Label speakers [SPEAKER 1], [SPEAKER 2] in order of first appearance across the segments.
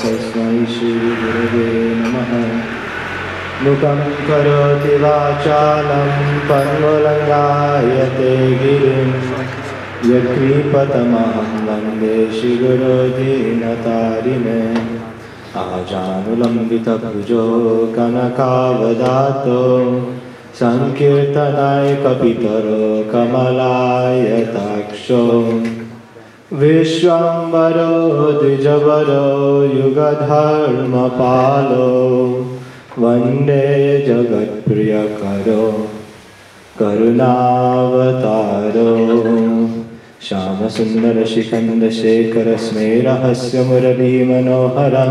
[SPEAKER 1] Tasmai Shri Gurave Namaha. Mukam karoti vachalam panvalangayate girim yakripatamaham vande Shri Guru Dinatarine. Ajanulambita bhujo kanakavadato sankirtanay kapitaro kamalayataksho Vishwambaro Dijavaro Yugadharma Palo Vande Jagat Priyakaro Karunavataro Shama Sundara Shikanda Shekara Smera Hasya Murali Manohara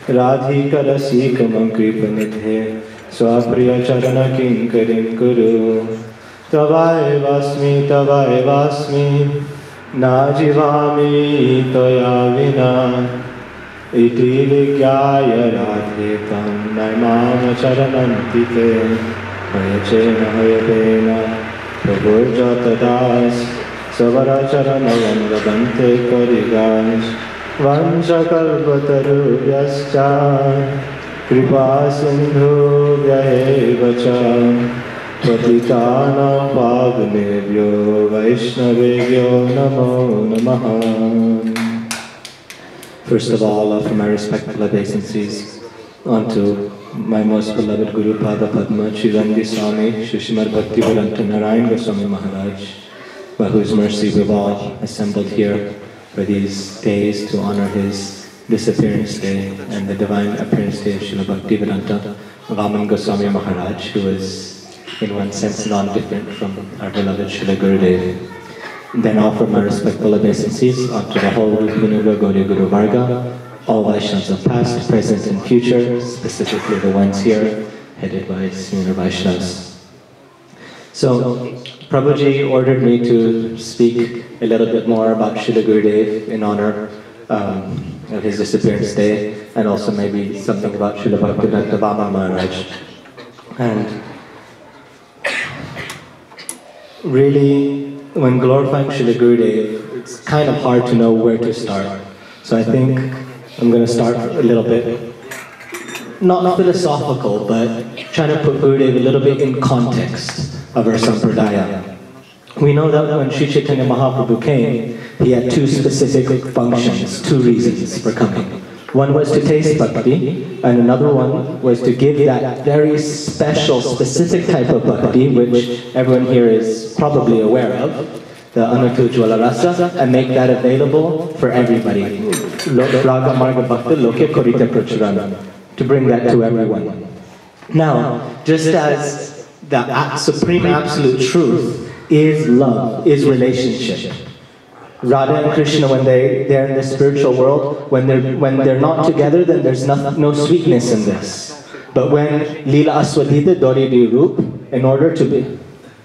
[SPEAKER 1] Radhikara Sikamam Kripanidhe Swapriya Charana Kinkarim Kuru Tavai Vasmi Najivami Toya Vina Iti Vigyaya Radhitam Naimam Charanantite Hayachena Hayapena Prabhurjatadas Savara Charanavam Vadante Karigas Vanchakalpataru Vyascha Kripa Sindhu Vyahevacha Patitanam Pavanebhyo Vaishnavebhyo Namo Namaha. First of all, offer my respectful obeisances unto my most beloved Guru Pada Padma, Srila Gosvami, Srimad Bhaktivedanta Narayan Goswami Maharaj, by whose mercy we've all assembled here for these days to honor his disappearance day and the divine appearance day of Srila Bhaktivedanta Vaman Goswami Maharaj, who is in one sense non-different from our beloved Srila Gurudev. Then offer my respectful obeisances unto the whole Rupanuga Gaudiya Guru Varga, all Vaishnavas of past, present and future, specifically the ones here, headed by Senior Vaishnavas. So, Prabhuji ordered me to speak a little bit more about Srila Gurudev in honor of his disappearance day, and also maybe something about Srila Bhaktivedanta Vaman Maharaj. And really, when glorifying Srila Gurudev, it's kind of hard to know where to start. So I think I'm going to start a little bit, not philosophical, but trying to put Gurudev a little bit in context of our Sampradaya. We know that when Sri Chaitanya Mahaprabhu came, he had two specific functions, two reasons for coming. One was to taste bhakti, and another one was to give that very special, specific type of bhakti, which everyone here is probably aware of, the Anutujvala Rasa, and make that available for everybody. Raga Marga Bhakti Lokya Korita Prachurana, to bring that to everyone. Now, just as the supreme absolute truth is love, is relationship. Radha and Krishna, when they're in the spiritual world, when they're not together, then there's no sweetness in this. But when Leela Aswadita Dori Di Roop, in order to be...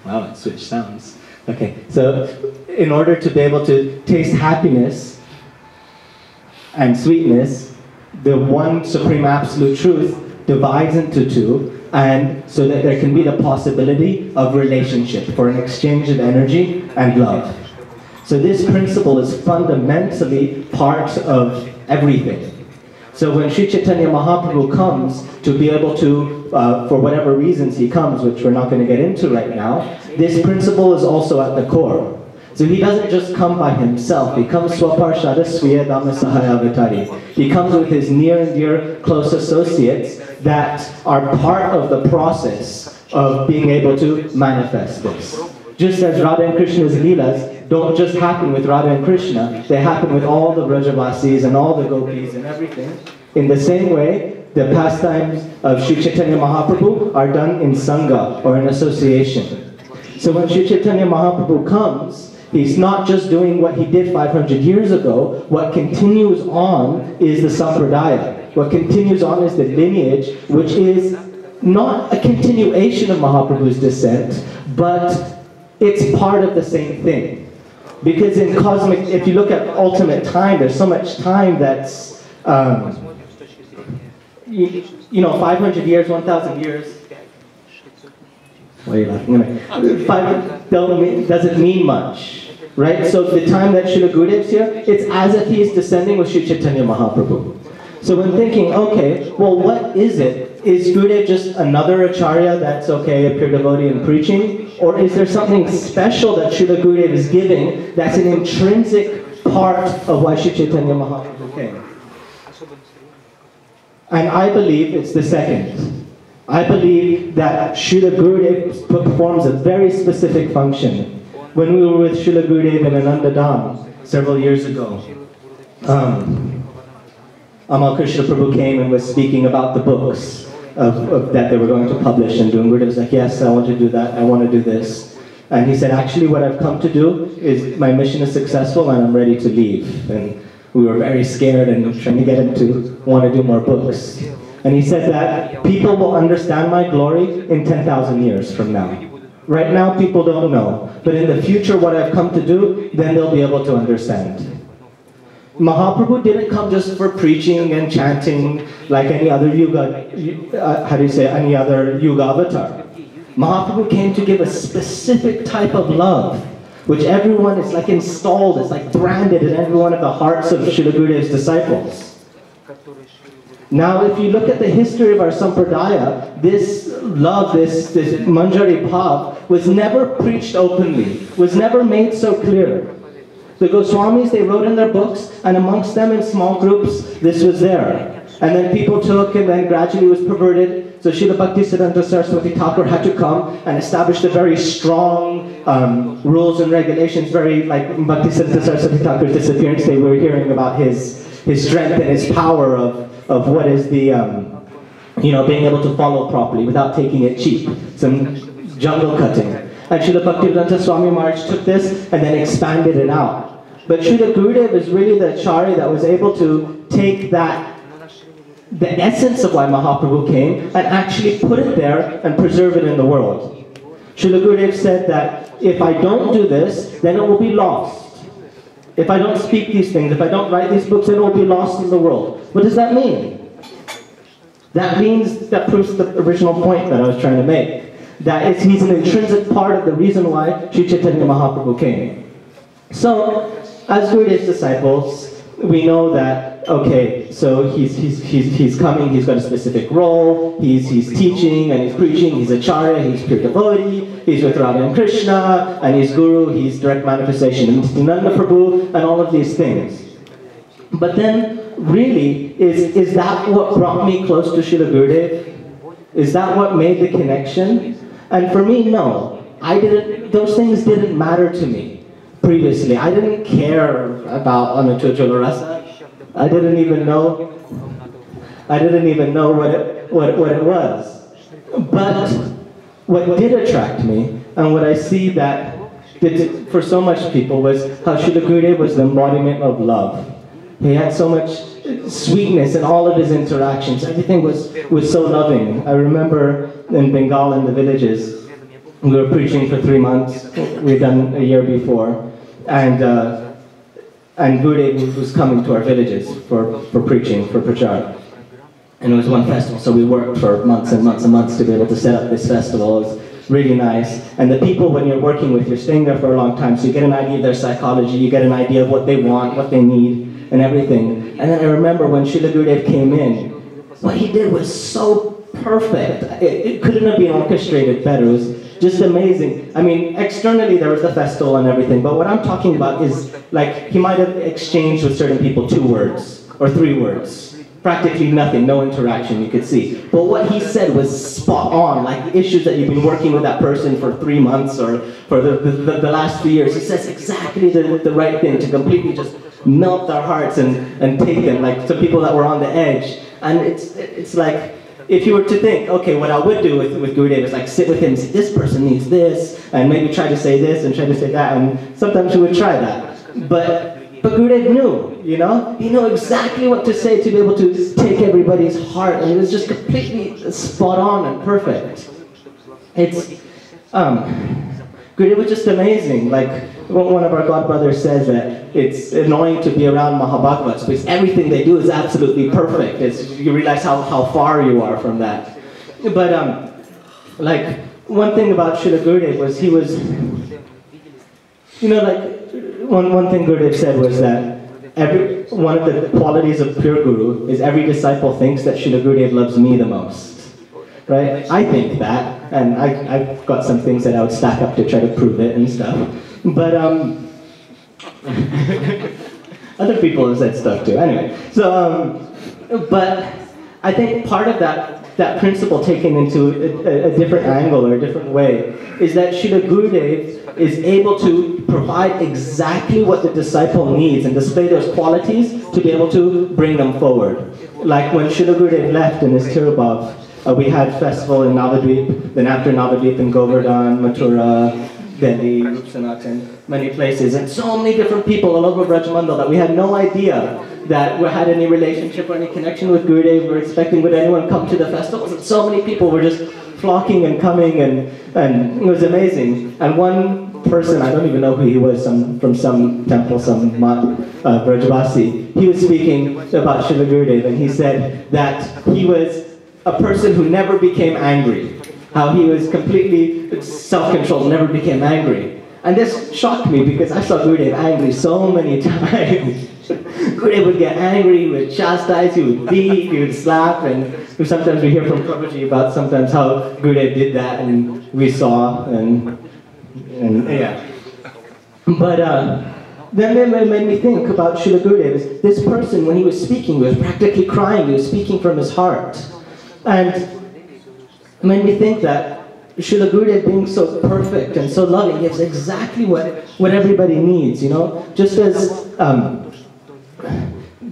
[SPEAKER 1] Wow, it switched sounds. Okay, so in order to be able to taste happiness and sweetness, the one supreme absolute truth divides into two, and so that there can be the possibility of relationship for an exchange of energy and love. So this principle is fundamentally part of everything. So when Sri Chaitanya Mahaprabhu comes to be able to, for whatever reasons he comes, which we're not going to get into right now, this principle is also at the core. So he doesn't just come by himself, he comes Swaparshada Sviya Dhamma Sahayavatari. He comes with his near and dear close associates that are part of the process of being able to manifest this. Just as Radha and Krishna's Leelas don't just happen with Radha and Krishna, they happen with all the Vrajavasis and all the Gopis and everything. In the same way, the pastimes of Sri Chaitanya Mahaprabhu are done in Sangha, or in association. So when Sri Chaitanya Mahaprabhu comes, he's not just doing what he did 500 years ago. What continues on is the Sampradaya. What continues on is the lineage, which is not a continuation of Mahaprabhu's descent, but it's part of the same thing. Because in cosmic, if you look at ultimate time, there's so much time that's, 500 years, 1,000 years. Why are you laughing? Doesn't mean much, right? So the time that Srila Gurudev's here, it's as if he is descending with Sri Chaitanya Mahaprabhu. So when thinking, okay, well, what is it? Is Gurudev just another acharya that's okay, a pure devotee and preaching? Or is there something special that Srila Gurudev is giving that's an intrinsic part of why Sri Chaitanya Mahaprabhu came? And I believe it's the second. I believe that Srila Gurudev performs a very specific function. When we were with Srila Gurudev in Ananda Dham several years ago, Amal Krishna Prabhu came and was speaking about the books that they were going to publish, and Gurudev was like, yes, I want to do that, I want to do this. And he said, actually what I've come to do is, my mission is successful and I'm ready to leave. And we were very scared and trying to get him to want to do more books. And he said that people will understand my glory in 10,000 years from now. Right now people don't know, but in the future what I've come to do, then they'll be able to understand. Mahaprabhu didn't come just for preaching and chanting like any other yuga, any other yuga avatar. Mahaprabhu came to give a specific type of love, which everyone is like installed, it's like branded in every one of the hearts of Srila Gurudev's disciples. Now if you look at the history of our sampradaya, this love, this manjari bhav, was never preached openly, was never made so clear. The Goswamis, they wrote in their books, and amongst them in small groups, this was there. And then people took, and then gradually was perverted. So Srila Bhaktivedanta Saraswati Thakur had to come and establish the very strong rules and regulations, very like Bhaktivedanta Saraswati Thakur's disappearance. They were hearing about his strength and his power of what is the, being able to follow properly without taking it cheap. Some jungle cutting. And Srila Bhaktivedanta Swami Maharaj took this and then expanded it out. But Srila Gurudev is really the acharya that was able to take that, the essence of why Mahaprabhu came, and actually put it there and preserve it in the world. Srila Gurudev said that if I don't do this, then it will be lost. If I don't speak these things, if I don't write these books, then it will be lost in the world. What does that mean? That means, that proves the original point that I was trying to make. That he's an intrinsic part of the reason why Sri Chaitanya Mahaprabhu came. So, as Gurudev's disciples, we know that, okay, so he's coming, he's got a specific role, he's teaching and he's preaching, he's acharya, he's pure devotee, he's with Radha and Krishna, and he's guru, he's direct manifestation of Nityananda Prabhu, and all of these things. But then, really, is that what brought me close to Srila Gurudev? Is that what made the connection? And for me, no. Those things didn't matter to me previously. I didn't care about Anuttara Rasa. I didn't even know what it was. But what did attract me, and what I see that did for so much people, was how Srila Gurudev was the embodiment of love. He had so much sweetness in all of his interactions. Everything was so loving. I remember in Bengal, in the villages, we were preaching for 3 months. We'd done a year before. And Gurudev was coming to our villages for preaching, for prachar. And it was one festival, so we worked for months and months and months to be able to set up this festival. It was really nice. And the people, when you're working with, you're staying there for a long time, so you get an idea of their psychology, you get an idea of what they want, what they need, and everything. And then I remember when Srila Gurudev came in, what he did was so perfect. It couldn't have been orchestrated better. It was just amazing. I mean, externally there was the festival and everything, but what I'm talking about is, like, he might have exchanged with certain people 2 words or 3 words. Practically nothing, no interaction you could see. But what he said was spot on, like the issues that you've been working with that person for 3 months or for the last 3 years. He says exactly the right thing to completely just melt their hearts and take them, like, to people that were on the edge. And it's like, if you were to think, okay, what I would do with Gurudev is like sit with him and say, this person needs this, and maybe try to say this and try to say that, and sometimes we would try that. But Gurudev knew, you know? He knew exactly what to say to be able to take everybody's heart, and it was just completely spot on and perfect. Gurudev was just amazing. Like, one of our God brothers says that it's annoying to be around Mahabhagavats because everything they do is absolutely perfect. You realize how far you are from that. But, like, one thing about Srila Gurudev was he was, you know, like, one thing Gurudev said was that one of the qualities of pure guru is every disciple thinks that Srila Gurudev loves me the most. Right? I think that, and I've got some things that I would stack up to try to prove it and stuff. But other people have said stuff too. Anyway, so but I think part of that principle taken into a different angle or a different way is that Srila Gurudev is able to provide exactly what the disciple needs and display those qualities to be able to bring them forward. Like when Srila Gurudev left in his Tirubhav, we had festival in Navadvip, then after Navadvip in Govardhan, Mathura, Delhi, Rupsanat, and many places, and so many different people all over Brajmandal that we had no idea that we had any relationship or any connection with Gurudev. We were expecting would anyone come to the festivals, and so many people were just flocking and coming, and it was amazing. And one person, I don't even know who he was, from some temple, some Brajvasi, he was speaking about Srila Gurudev, and he said that he was a person who never became angry. How he was completely self-controlled, never became angry. And this shocked me because I saw Gurudev angry so many times. Gurudev would get angry, he would chastise, he would beat, he would slap, and sometimes we hear from Prabhuji about sometimes how Gurudev did that, and we saw, and yeah. But then it made me think about Srila Gurudev. This person, when he was speaking, he was practically crying, he was speaking from his heart. And it made me think that Srila Gurudev being so perfect and so loving gives exactly what everybody needs, you know? Just as,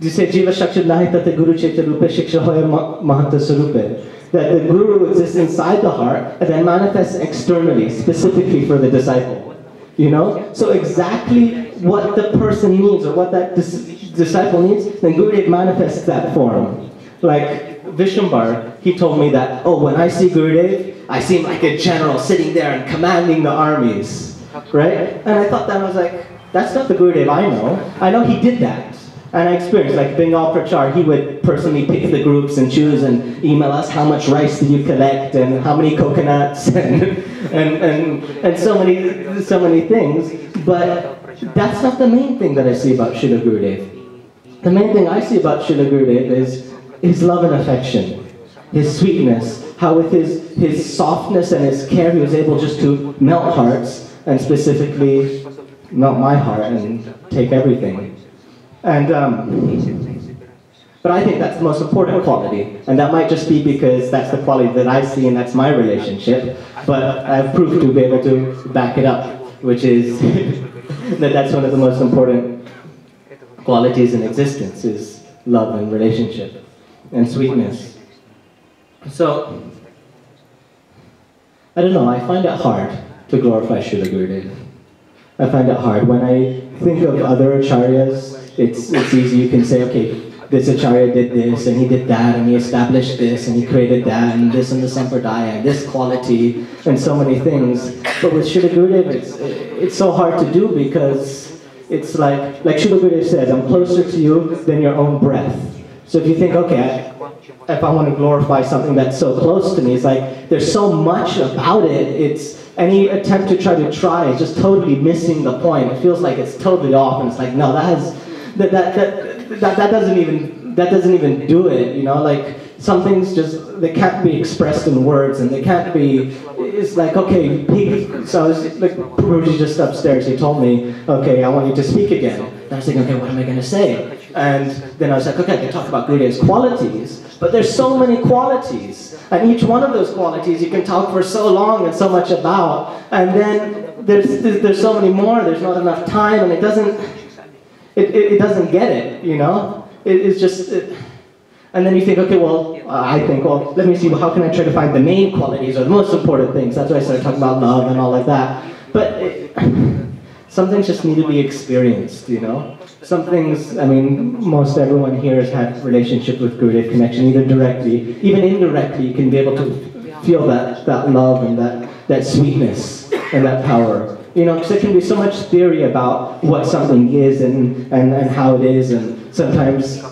[SPEAKER 1] you say, Jiva Shakshid Nahi Tate Guru Cheta Rupe Shiksha Hoya Mahanta Sarupe. That the Guru exists inside the heart and then manifests externally, specifically for the disciple. You know? So exactly what the person needs or what that disciple needs, then Gurudev manifests that form. Like, Vishwambar, he told me that, oh, when I see Gurudev, I see him like a general sitting there and commanding the armies, right? And I thought that, I was like, that's not the Gurudev I know. I know he did that. And I experienced, like Bengal Prachar, he would personally pick the groups and choose and email us how much rice did you collect and how many coconuts and so many things. But that's not the main thing that I see about Srila Gurudev. The main thing I see about Srila Gurudev is his love and affection, his sweetness, how with his softness and his care he was able just to melt hearts, and specifically melt my heart and take everything. And but I think that's the most important quality, and that might just be because that's the quality that I see and that's my relationship, but I've proved to be able to back it up, which is that's one of the most important qualities in existence, is love and relationship and sweetness. So, I don't know, I find it hard to glorify Srila Gurudev. I find it hard. When I think of other acharyas, it's easy, you can say, okay, this acharya did this, and he did that, and he established this, and he created that, and this and the sampradaya, and this quality, and so many things. But with Srila Gurudev, it's so hard to do because it's like Srila Gurudev says, I'm closer to you than your own breath. So if you think, okay, if I want to glorify something that's so close to me, it's like, there's so much about it, it's any attempt to try is just totally missing the point. It feels like it's totally off, and it's like, no, that doesn't even do it, you know, like, some things just, they can't be expressed in words, and they can't be, it's like, okay, so I was, like, Prabhuji just upstairs, he told me, okay, I want you to speak again. And I was thinking, okay, what am I going to say? And then I was like, okay, I can talk about Gurudev's qualities, but there's so many qualities, and each one of those qualities you can talk for so long and so much about, and then there's so many more, there's not enough time, and it doesn't get it, you know? It's just, and then you think, okay, well, I think, well, let me see, well, how can I try to find the main qualities or the most important things? That's why I started talking about love and all like that. But some things just need to be experienced, you know? Some things, I mean, most everyone here has had relationship with Gurudev connection, either directly, even indirectly, you can be able to feel that love and that sweetness and that power. You know, because there can be so much theory about what something is and how it is, and sometimes,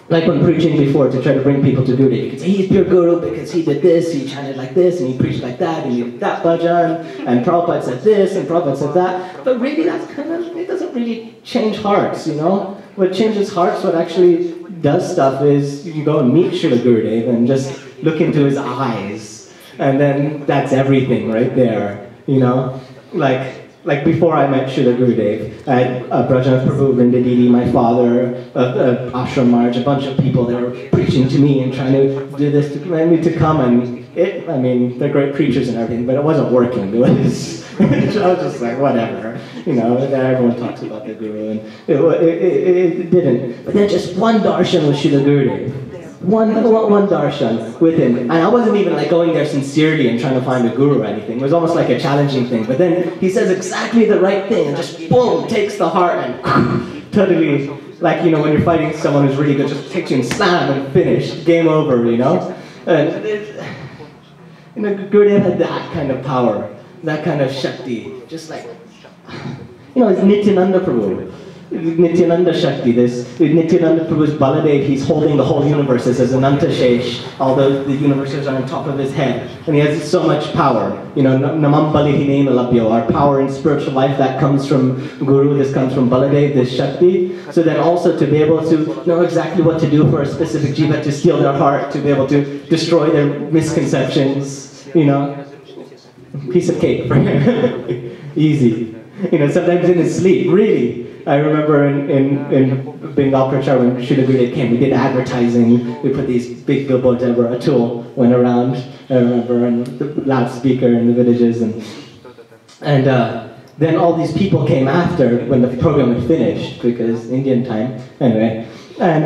[SPEAKER 1] like when preaching before, to try to bring people to Gurudev, you can say, he's pure Guru because he did this, he chanted like this, and he preached like that, and he did that bhajan, and Prabhupada said this, and Prabhupada said that. But really, that's kind of, it doesn't really change hearts, you know? what changes hearts, what actually does stuff is you can go and meet Srila Gurudev and just look into his eyes, and then that's everything right there, you know? Like before I met Srila Gurudev, I had Brajanath Prabhu, Vrinda Didi, my father, Ashram Maharaj, a bunch of people that were preaching to me and trying to do this to get me to come, and I mean, they're great preachers and everything, but it wasn't working. It was, I was just like, whatever, you know, everyone talks about the Guru, and it didn't. But then just one darshan with Srila Gurudev. One darshan with him, and I wasn't even like going there sincerely and trying to find a guru or anything. It was almost like a challenging thing. But then he says exactly the right thing and just boom, takes the heart and totally, like, you know, when you're fighting someone who's really good, just takes you and slam and finished, game over, you know. And you know, Gurudev had that kind of power, that kind of shakti, just like, you know, it's Nityananda Prabhu. Nityananda Shakti, this Nityananda Prabhu's Baladev, he's holding the whole universe as Ananta Shesh, although the universes are on top of his head, and he has so much power. You know, Namam Balihinena Labhyo, our power in spiritual life, that comes from Guru, this comes from Baladev, this Shakti. So then also to be able to know exactly what to do for a specific jiva, to steal their heart, to be able to destroy their misconceptions, you know, piece of cake for him. Easy. You know, sometimes in his sleep, really. I remember in Bengal Prachar when Srila Gurudev came, we did advertising, we put these big billboards over, a tool went around, I remember, and the loudspeaker in the villages, and then all these people came after when the program had finished, because Indian time, anyway, and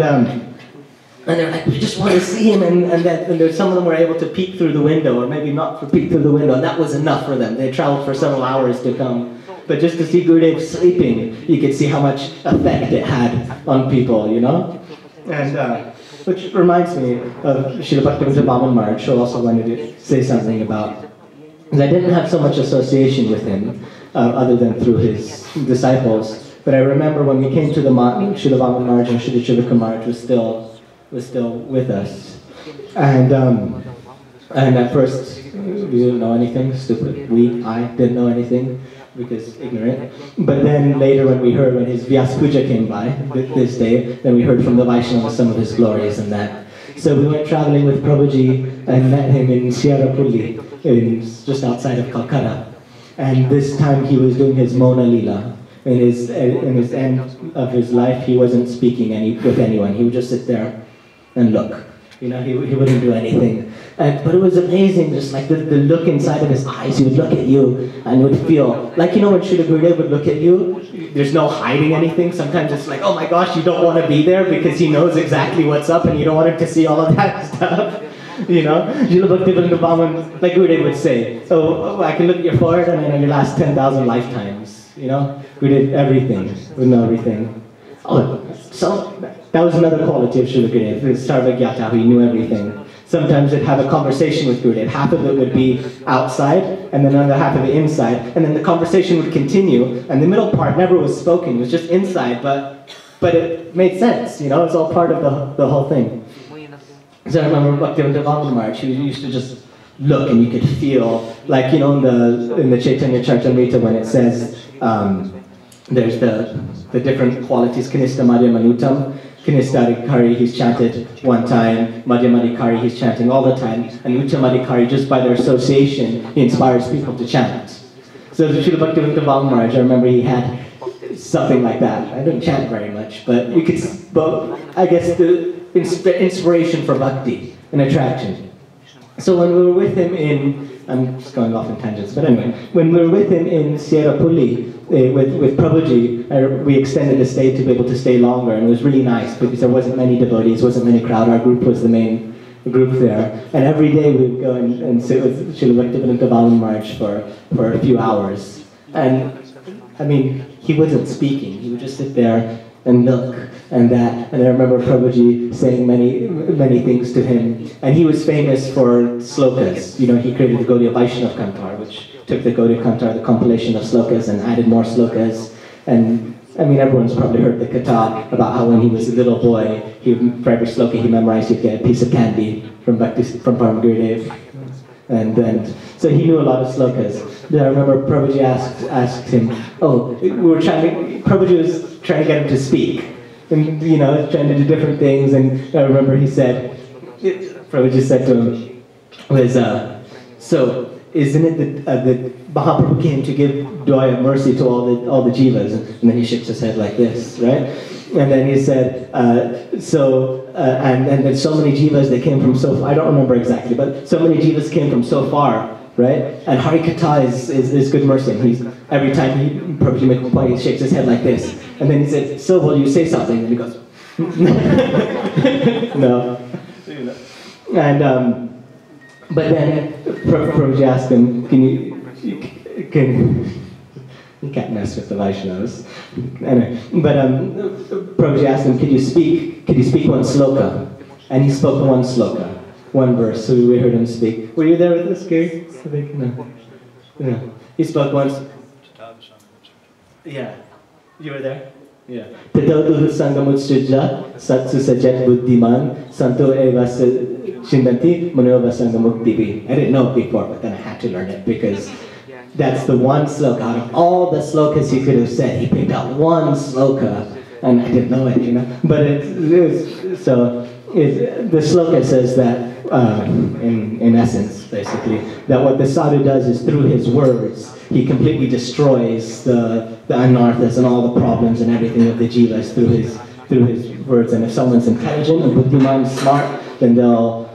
[SPEAKER 1] they're like, we just want to see him, and some of them were able to peek through the window, or maybe not peek through the window, and that was enough for them. They traveled for several hours to come. But just to see Gurudev sleeping, you could see how much effect it had on people, you know? And which reminds me of Srila Bhaktivedanta Maharaj, who also wanted to say something about, because I didn't have so much association with him, other than through his disciples. But I remember when we came to the mat, Srila Maharaj and Srila Shivaka Maharaj was still with us. And at first, we didn't know anything, stupid. I didn't know anything, because ignorant. But then later when we heard, when his Vyas Puja came by, this day, then we heard from the Vaishnavas some of his glories and that. So we went traveling with Prabhuji and met him in Sierrapulli, just outside of Calcutta. And this time he was doing his Mona Lila. In his end of his life, he wasn't speaking with anyone. He would just sit there and look. You know, he wouldn't do anything. But it was amazing, just like the look inside of his eyes. He would look at you and you would feel, like, you know, when Srila Gurudev would look at you, there's no hiding anything. Sometimes it's like, oh my gosh, you don't want to be there because he knows exactly what's up and you don't want him to see all of that stuff. You know, Srila Bhaktivedanta, like Gurudev would say, oh, I can look at your forehead and then your last 10,000 lifetimes. You know, we did everything, we know everything. Oh, so that was another quality of Srila Gurudev, Sarvagyata, he knew everything. Sometimes they'd have a conversation with Gurudev. Half of it would be outside, and then another half of it inside, and then the conversation would continue, and the middle part never was spoken, it was just inside, but it made sense, you know, it's all part of the whole thing. So I remember Bhaktivedanta Maharaj, he used to just look, and you could feel, like, you know, in the Chaitanya Charitamrita, when it says, there's the different qualities, Kanista Madhyamanutam, Kanistamadikari, he's chanted one time, Madhyamadikari, he's chanting all the time, and Uttamadikari, just by their association, he inspires people to chant. So Srila Bhaktivedanta Maharaj, I remember he had something like that. I didn't chant very much, but you could, I guess the inspiration for bhakti and attraction. So when we were with him in, I'm just going off in tangents, but anyway, when we were with him in Sierrapulli, with Prabhuji, we extended the stay to be able to stay longer, and it was really nice because there wasn't many devotees, wasn't many crowd, our group was the main group there, and every day we would go and sit with Srila Bhaktivedanta Maharaj for a few hours, and I mean, he wasn't speaking, he would just sit there and look, and that, and I remember Prabhuji saying many things to him, and he was famous for slokas. You know, he created the Gaudiya Vaishnava Kantar, which took the Gaudiya Kantar, the compilation of slokas, and added more slokas, and I mean, everyone's probably heard the katha about how when he was a little boy, for every sloka he memorized, he'd get a piece of candy from Param Gurudev, and so he knew a lot of slokas. Then I remember Prabhuji asked him, Prabhuji was trying to get him to speak, and trying to do different things. And I remember he said, Prabhuji said to him, so isn't it that Mahaprabhu came to give dua of mercy to all the jivas? And then he shakes his head like this, right? And then he said, and then so many jivas, they came from so far, I don't remember exactly, but so many jivas came from so far, right? And Harikatha is good mercy. And every time Prabhuji makes a point, he shakes his head like this. And then he said, so will you say something? And he goes, no. And, but then Prabhuji asked him, you can't mess with the Vaishnavas. Anyway, but Prabhuji asked him, could you speak one sloka? And he spoke one sloka, one verse, so we heard him speak. Were you there with us, Gary? No. He spoke once. Yeah. You were there? Yeah. Tadauduhu sangamutsuja satsu sajat buddhiman santo eva shindanti manova sangamuktibi. I didn't know it before, but then I had to learn it because that's the one sloka. Out of all the slokas he could have said, he picked out one sloka, and I didn't know it, But the sloka says that, in essence, basically, that what the sadhu does is through his words, he completely destroys the anarthas and all the problems and everything of the jivas through his words. And if someone's intelligent and buddhiman, smart, then they'll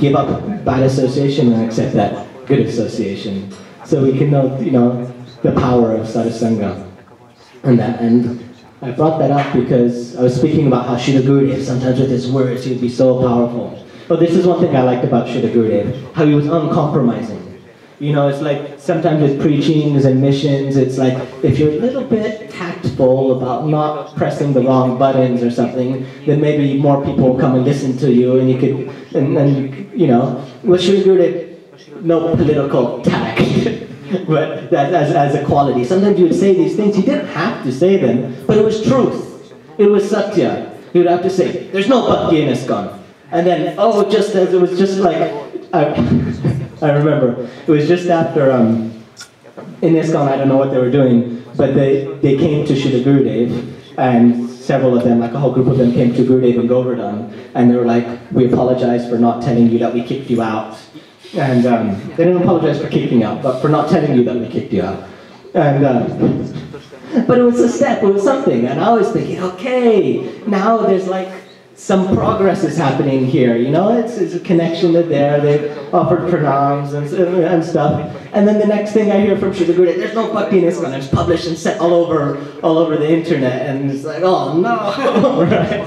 [SPEAKER 1] give up bad association and accept that good association. So we can know, the power of sadhusanga. And I brought that up because I was speaking about how Srila Gurudev, sometimes with his words, he would be so powerful. But this is one thing I liked about Srila Gurudev, how he was uncompromising. It's like sometimes with preachings and missions, it's like if you're a little bit tactful about not pressing the wrong buttons or something, then maybe more people will come and listen to you, and you could, with Srila Gurudev, no political tact, but that as a quality. Sometimes you would say these things, you didn't have to say them, but it was truth. It was satya. You would have to say, there's no bhakti in ISKCON. And then, just as it was just like, I remember, it was just after, in ISKCON, I don't know what they were doing, but they came to Srila Gurudev, and several of them, like a whole group of them, came to Gurudev in Govardhan, and they were like, we apologize for not telling you that we kicked you out. And they didn't apologize for kicking you out, but for not telling you that we kicked you out. And but it was a step, it was something, and I was thinking, okay, now there's like some progress is happening here, it's a connection to there, they've offered pranams and stuff. And then the next thing I hear from Srila Gurudev, there's no bhakti in ISKCON, it's published and set all over the internet, and it's like, oh no, right?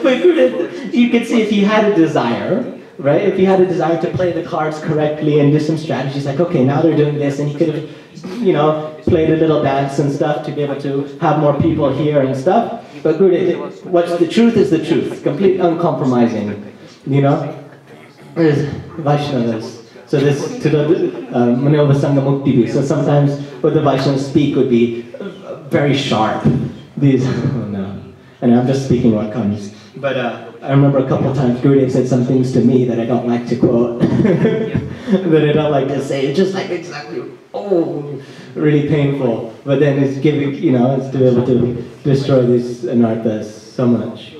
[SPEAKER 1] But Gurudev, you could see if he had a desire, right? If he had a desire to play the cards correctly and do some strategies, like, okay, now they're doing this, and he could have, played a little dance and stuff to be able to have more people here and stuff. But Gurudev, what's the truth is the truth, complete uncompromising, There's Vaishnavas. So this, Manova Sangha Mukti. So sometimes what the Vaishnavas speak would be very sharp. These, oh no. And I'm just speaking what comes. But I remember a couple of times Gurudev said some things to me that I don't like to quote, that I don't like to say. It's just like exactly, really painful. But then it's giving, it's to be able to destroy these anarthas so much.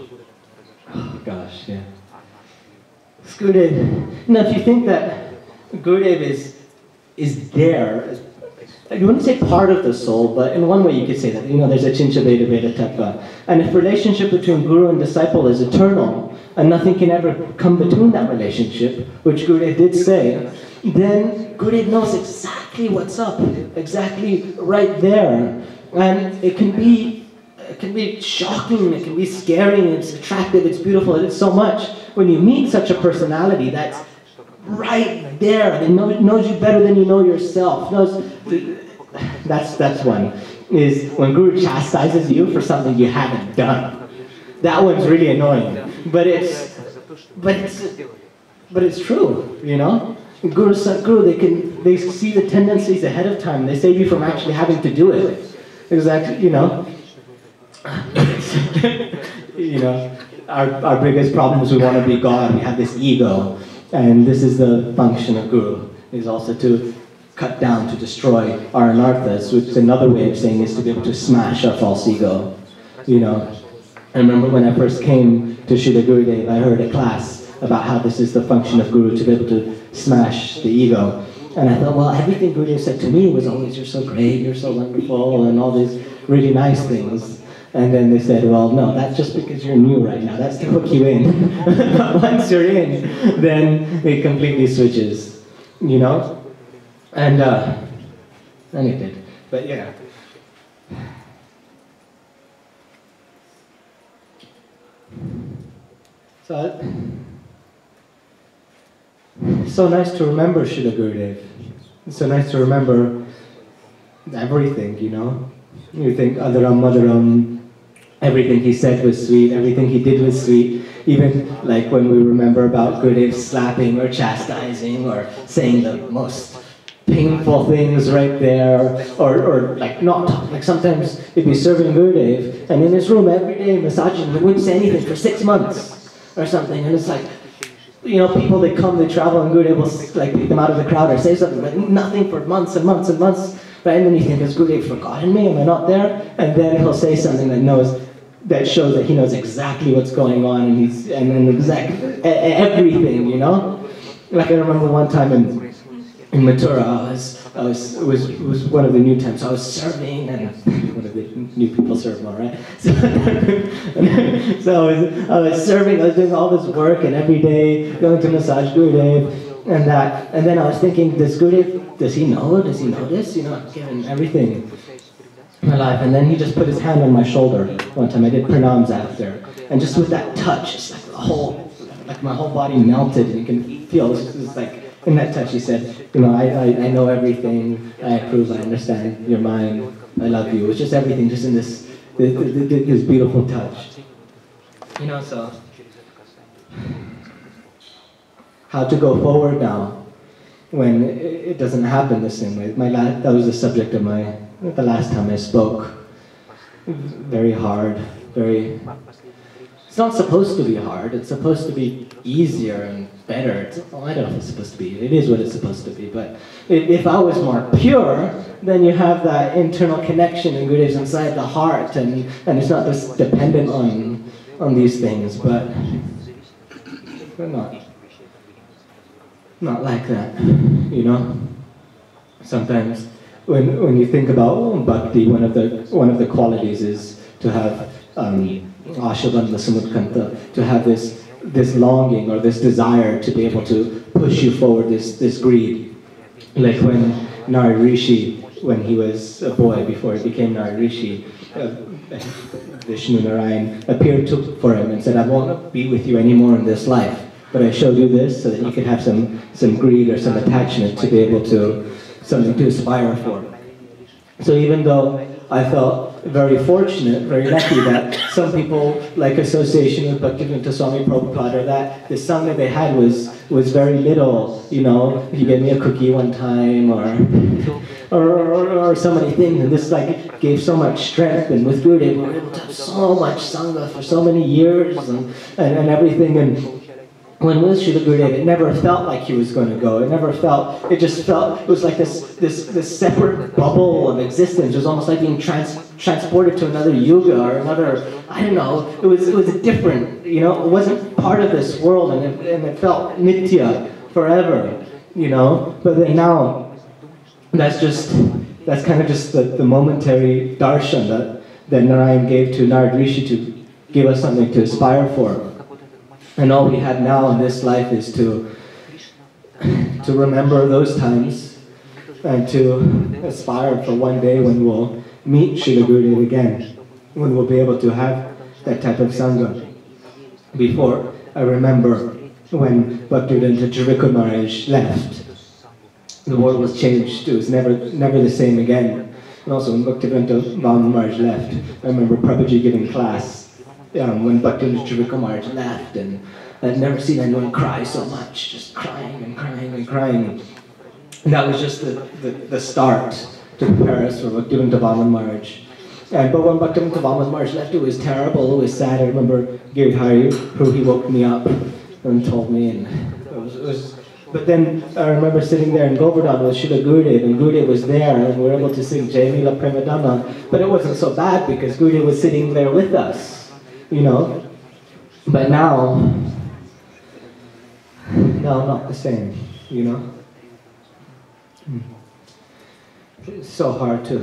[SPEAKER 1] Oh gosh, yeah. Gurudev. Now, if you think that Gurudev is there, you wouldn't say part of the soul, but in one way you could say that, there's a Chincha Veda Veda Tattva. And if relationship between Guru and disciple is eternal, and nothing can ever come between that relationship, which Gurudev did say, then Gurudev knows exactly what's up, exactly right there. And it can be shocking, it can be scary, it's attractive, it's beautiful, it's so much. When you meet such a personality that's right there, they knows you better than you know yourself. That's one. Is when Guru chastises you for something you haven't done. That one's really annoying. But it's true, Guru Sadguru, they see the tendencies ahead of time. They save you from actually having to do it. Exactly, our biggest problem is we want to be God. We have this ego. And this is the function of Guru, is also to cut down, to destroy our anarthas, which is another way of saying is to be able to smash our false ego. you know. I remember when I first came to Srila Gurudev, I heard a class about how this is the function of Guru, to be able to smash the ego. And I thought, well, everything Gurudev said to me was always, you're so great, you're so wonderful, and all these really nice things. And then they said, well, no, that's just because you're new right now. That's to hook you in. But once you're in, then it completely switches, you know? And it did. But yeah. So nice to remember Srila Gurudev. It's so nice to remember everything, you know? You think Adaram, Madaram, everything he said was sweet, everything he did was sweet. Even like when we remember about Gurudev slapping or chastising or saying the most painful things right there, or like not, like sometimes he'd be serving Gurudev and in his room every day massaging, he wouldn't say anything for 6 months or something, and it's like, you know, people, they come, they travel, and Gurudev will like pick them out of the crowd or say something, but nothing for months and months and months. Right? And then you think, has Gurudev forgotten me? Am I not there? And then he'll say something that shows that he knows exactly what's going on, and everything, you know. Like I remember one time in Mathura, it was one of the new times. So I was serving, and one of the new people serve more, right? So I was serving. I was doing all this work, and every day going to massage Gurudev. And then I was thinking, does he know? Does he know this? You know, I've given everything in my life. And then he just put his hand on my shoulder one time. I did pranams after. And just with that touch, it's like my whole body melted, and you can feel, it's like, in that touch he said, you know, I know everything, I approve, I understand, you're mine, I love you. It's just everything, just in this beautiful touch. You know, so how to go forward now when it doesn't happen the same way. That was the subject of the last time I spoke. Very hard, it's not supposed to be hard, it's supposed to be easier and better. I don't know if it's supposed to be, it is what it's supposed to be, but if I was more pure, then you have that internal connection and Gurudev's inside the heart, and it's not just dependent on these things, but not like that, you know. Sometimes when you think about bhakti, one of the qualities is to have Ashavandha Samutkanta, to have this longing or this desire to be able to push you forward, this greed. Like when Nara Rishi, when he was a boy before he became Nara Rishi, Vishnu Narayan appeared for him and said, I won't be with you anymore in this life, but I showed you this so that you could have some greed or some attachment to be able to, something to aspire for. So even though I felt very fortunate, very lucky that some people like association with Bhaktivedanta Swami Prabhupada, that the sangha they had was very little, you know. He gave me a cookie one time, or so many things, and this like gave so much strength. And with Gurudev, we were able to have so much sangha for so many years and everything. And when with Srila Gurudev, it never felt like he was going to go. It just felt, it was like this separate bubble of existence. It was almost like being transported to another yuga or another, I don't know, it was a different, you know, it wasn't part of this world, and it felt nitya, forever, you know. But then now, that's kind of just the momentary darshan that Narayan gave to Narad Rishi to give us something to aspire for. And all we have now in this life is to remember those times and to aspire for one day when we'll meet Srila Gurudev again, when we'll be able to have that type of sangha. Before, I remember when Bhaktivedanta Jirika Maharaj left, the world was changed. It was never the same again. And also when Bhaktivedanta Maharaj left, I remember Prabhuji giving class when Bhaktivedanta Jirika Maharaj left, and I'd never seen anyone cry so much, just crying and crying and crying. And that was just the start to prepare us for Bhaktivedanta Maharaj. But when Bhaktivedanta Maharaj left, it was terrible, it was sad. I remember Giri Hari, who he woke me up and told me, and it But then I remember sitting there in Govardhan with Srila Gurudev, and Gurudev was there, and we were able to sing Jai Lila Premadana. But it wasn't so bad because Gurudev was sitting there with us, you know. But now not the same, you know. It's so hard to.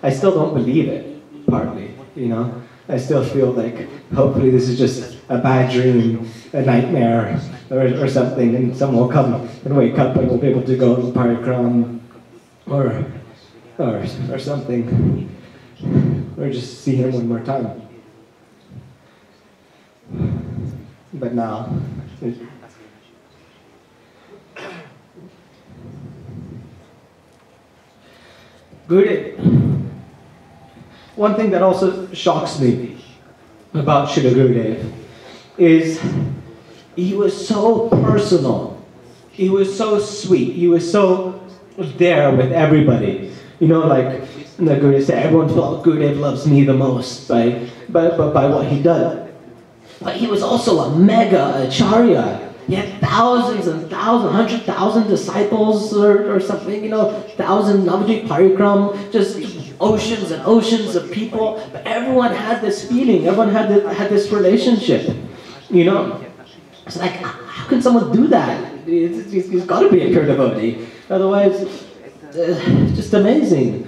[SPEAKER 1] I still don't believe it, partly, you know. I still feel like hopefully this is just a bad dream, a nightmare, or something, and someone will come and wake up and we'll be able to go to Parikram or something, or just see him one more time. But now, Gurudev. One thing that also shocks me about Srila Gurudev is he was so personal. He was so sweet. He was so there with everybody. You know, like the Gurudev said, everyone felt Gurudev loves me the most by what he did. But he was also a mega acharya. He had thousands and thousands, 100,000 disciples or something, you know, 1,000 Navadvip Parikram, just oceans and oceans of people. But everyone had this feeling, everyone had this relationship, you know. It's like, how can someone do that? He's got to be a pure devotee. Otherwise, just amazing.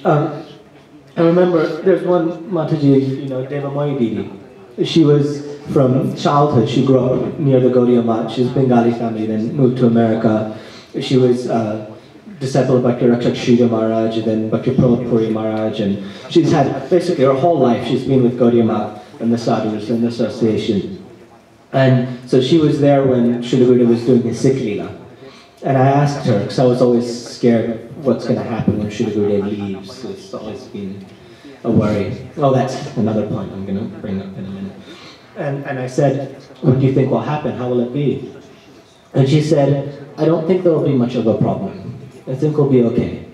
[SPEAKER 1] I remember there's one Mataji, you know, Devamoyi Didi. She was from childhood, she grew up near the Gaudiya Math. She was Bengali family, then moved to America. She was disciple of Bhakti Rakshak Sridhar Maharaj, and then Bhakti Pramod Puri Maharaj, and she's had basically her whole life she's been with Gaudiya Math and the sadhus and the association. And so she was there when Srila Gurudev was doing his Sikh Leela. And I asked her, because I was always scared what's going to happen when Srila Gurudev leaves. It's always been a worry. Well, that's another point I'm going to bring up in a minute. And I said, what do you think will happen? How will it be? And she said, I don't think there will be much of a problem. I think we'll be okay.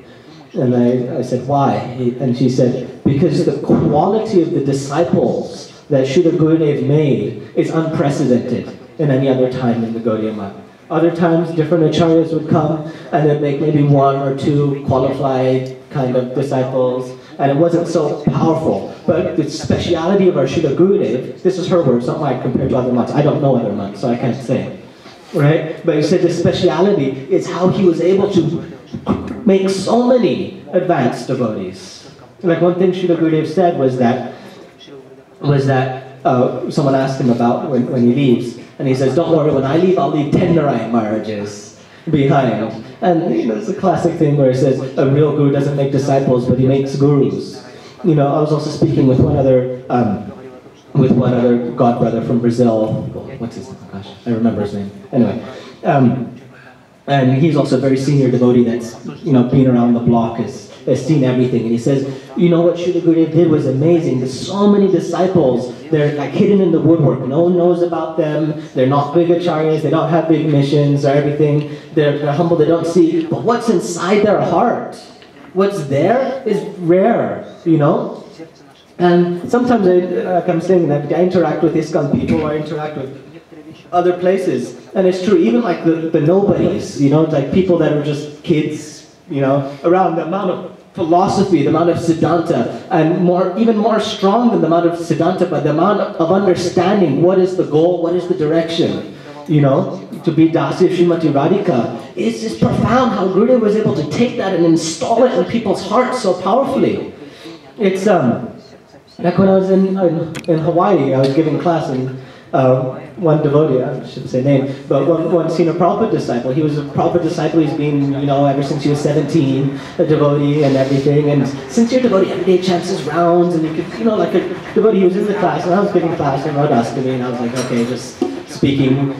[SPEAKER 1] And I said, why? And she said, because the quality of the disciples that Srila Gurudev made is unprecedented in any other time in the Gaudiya Math. Other times, different acharyas would come and they'd make maybe one or two qualified kind of disciples, and it wasn't so powerful. But the speciality of our Srila Gurudev, this is her words, not mine, compared to other monks. I don't know other monks, so I can't say. Right? But he said the speciality is how he was able to make so many advanced devotees. Like one thing Srila Gurudev said was that someone asked him about when he leaves, and he says, don't worry, when I leave, I'll leave 10 Narayan Maharajas behind. And you know, it's a classic thing where it says a real guru doesn't make disciples, but he makes gurus. You know, I was also speaking with one other god brother from Brazil. What's his name? Gosh, I remember his name. Anyway, and he's also a very senior devotee that's, you know, been around the block, has seen everything. And he says, you know what Srila Gurudev did was amazing. There's so many disciples, they're like hidden in the woodwork. No one knows about them. They're not big acharyas. They don't have big missions or everything. They're humble. They don't see. But what's inside their heart, what's there is rare, you know. And sometimes, like I'm saying, that I interact with ISKCON people, or I interact with other places, and it's true. Even like the nobodies, you know, like people that are just kids, you know, around the amount of philosophy, the amount of Siddhanta, and even more strong than the amount of Siddhanta, but the amount of understanding what is the goal, what is the direction, you know, to be Dasi of Srimati Radhika. It's just profound how Gurudev was able to take that and install it in people's hearts so powerfully. It's like when I was in Hawaii, I was giving class, and one devotee, I shouldn't say name, but one senior Prabhupada disciple. He was a Prabhupada disciple. He's been, you know, ever since he was 17, a devotee and everything. And sincere devotee, every day chants his rounds, and you could, you know, like a devotee. He was in the class, and I was giving class in Radhaskami, and I was like, okay, just speaking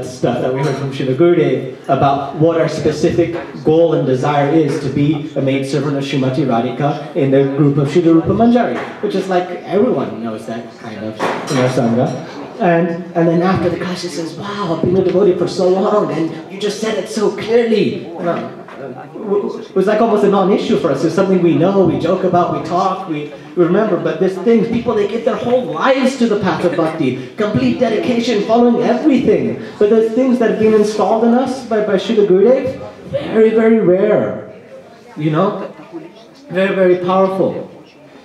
[SPEAKER 1] stuff that we heard from Srila Gurudev about what our specific goal and desire is to be a maidservant of Srimati Radhika in the group of Srila Rupa Manjari, which is like everyone knows that kind of, you know, Sangha. And then after the class, she says, wow, I've been a devotee for so long, and you just said it so clearly. And was like almost a non-issue for us. It's something we know, we joke about, we talk, we remember. But there's things, people, they give their whole lives to the path of bhakti, complete dedication, following everything. But there's things that have been installed in us by Srila Gurudev, very, very rare. You know, very, very powerful.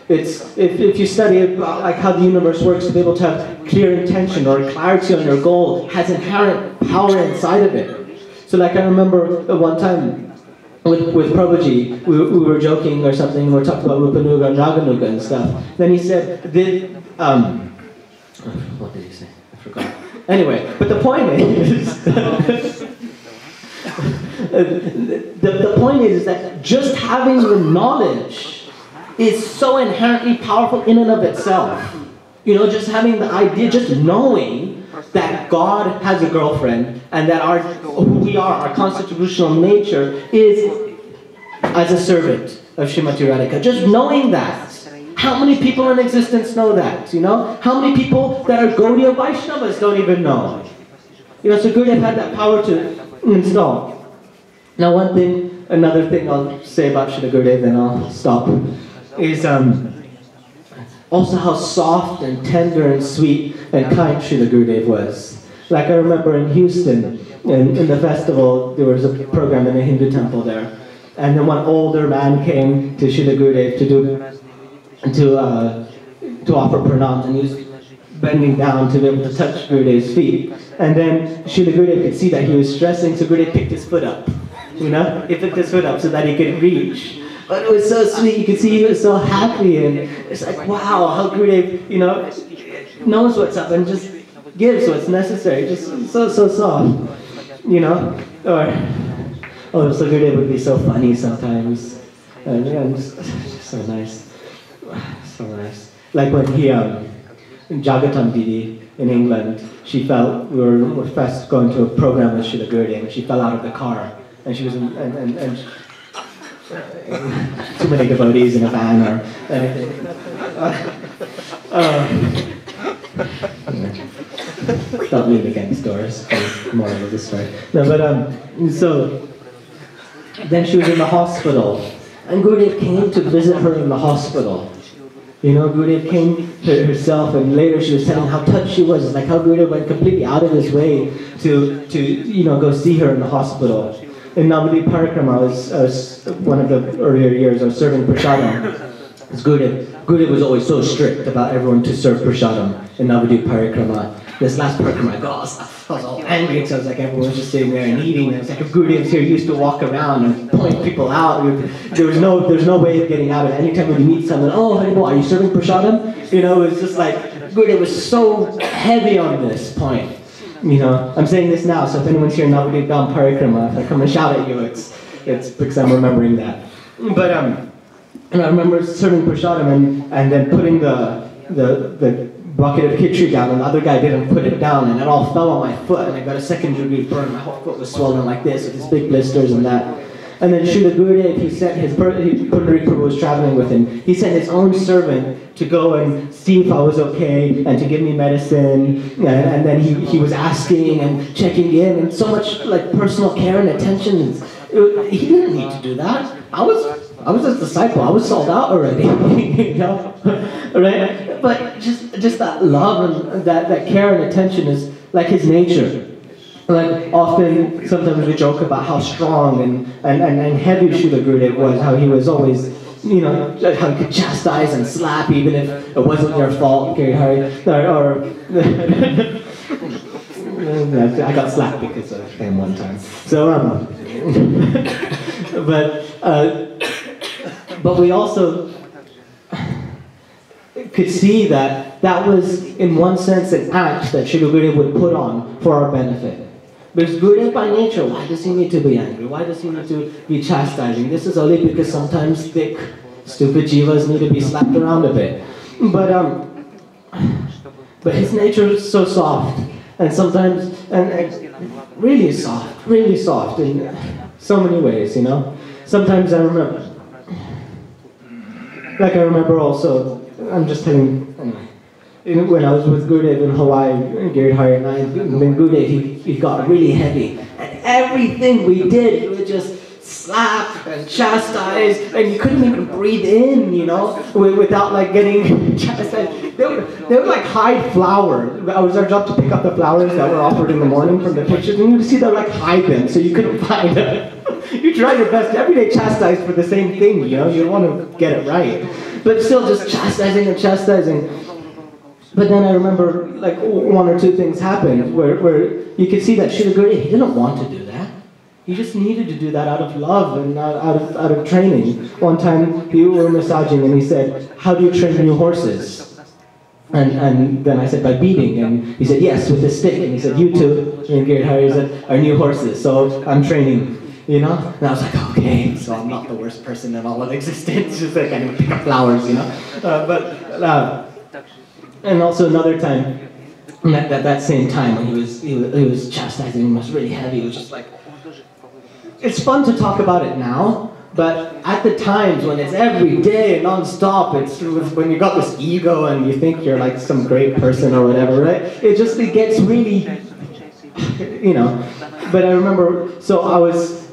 [SPEAKER 1] It's if you study about like how the universe works, to be able to have clear intention or clarity on your goal, has inherent power inside of it. So like I remember one time with Prabhuji, we were joking or something, we were talking about Rupanuga and Raganuga and stuff. Then he said, what did he say? I forgot. Anyway, but the point is, the point is that just having the knowledge is so inherently powerful in and of itself. You know, just having the idea, just knowing that God has a girlfriend and that who we are, our constitutional nature is as a servant of Srimati Radhika. Just knowing that. How many people in existence know that, you know? How many people that are Gaudiya Vaishnavas don't even know? You know, so Gurudev had that power to install. Now another thing I'll say about Srila Gurudev, then I'll stop, is also how soft and tender and sweet and kind Srila Gurudev was. Like I remember in Houston, in the festival, there was a program in a Hindu temple there. And then one older man came to Srila Gurudev to offer pranams, and he was bending down to be able to touch Gurudev's feet. And then Srila Gurudev could see that he was stressing, so Gurudev picked his foot up. You know, he picked his foot up so that he could reach. But it was so sweet, you could see he was so happy, and it's like, wow, how Gurudev, you know, knows what's up and just gives what's necessary, just so soft, you know? Or, oh, so Gurudev would be so funny sometimes, and just so nice, so nice. Like when he, Jagatam Didi in England, we were first going to a program with Srila Gurudev, and she fell out of the car, and she was too many devotees in a van or anything. Don't lean against doors. More of the story. No, but so then she was in the hospital, and Gurudev came to visit her in the hospital. You know, Gurudev came to herself, and later she was telling how touched she was. It's like how Gurudev went completely out of his way to you know, go see her in the hospital. In Navadvip Parikrama, I was one of the earlier years, I was serving prasadam. Gurudev was always so strict about everyone to serve prasadam in Navadvip Parikrama. This last Parikrama, I was all angry, so I was like, everyone was just sitting there and eating. And I was like, if Gurudev's here, he used to walk around and point people out. There's no way of getting out of it. Anytime when you meet someone, oh, Haribo, are you serving prasadam? You know, it was just like, Gurudev was so heavy on this point. You know, I'm saying this now, so if anyone's here in Navadvip Parikrama, if I come and shout at you, it's because I'm remembering that. But and I remember serving prasadam and then putting the bucket of khichdi down, and the other guy didn't put it down, and it all fell on my foot, and I got a second-degree burn. My whole foot was swollen like this, with these big blisters and that. And then Srila Gurudev, he sent Pundari Prabhu was traveling with him. He sent his own servant to go and see if I was okay and to give me medicine. And then he was asking and checking in, and so much like personal care and attention. He didn't need to do that. I was his disciple. I was sold out already, you know, right? But just that love and that care and attention is like his nature. Like often, sometimes we joke about how strong and heavy Srila Gurudev was, how he was always, you know, how he could chastise and slap even if it wasn't their fault, or I got slapped because of him one time. So, but we also could see that was, in one sense, an act that Srila Gurudev would put on for our benefit. Because Gurudev by nature, why does he need to be angry? Why does he need to be chastising? This is only because sometimes thick, stupid jivas need to be slapped around a bit. But his nature is so soft, and sometimes, and really soft in so many ways, you know? Sometimes I remember also, I'm just telling, when I was with Gurudev in Hawaii, Giridhari and then Gurudev, he got really heavy. And everything we did, he would just slap and chastise, and you couldn't even breathe in, you know, without like getting chastised. They would like hide flowers. It was our job to pick up the flowers that were offered in the morning from the pictures, and you would see them like hide them, so you couldn't find them. You try your best, every day chastised for the same thing, you know, you want to get it right. But still just chastising and chastising. But then I remember like one or two things happened where you could see that Srila Gurudev, he didn't want to do that. He just needed to do that out of love and out of training. One time we were massaging and he said, "How do you train new horses?" And then I said, "By beating." And he said, "Yes, with a stick." And he said, "You two," and Giridhari said, "are new horses, so I'm training." You know? And I was like, okay, so I'm not the worst person in all of existence. Just like I can pick up flowers, you know? And also another time, that same time when he was chastising him, was really heavy. It was just like, it's fun to talk about it now, but at the times when it's every day, non-stop, it's when you got this ego and you think you're like some great person or whatever, right? It gets really, you know. But I remember, so I was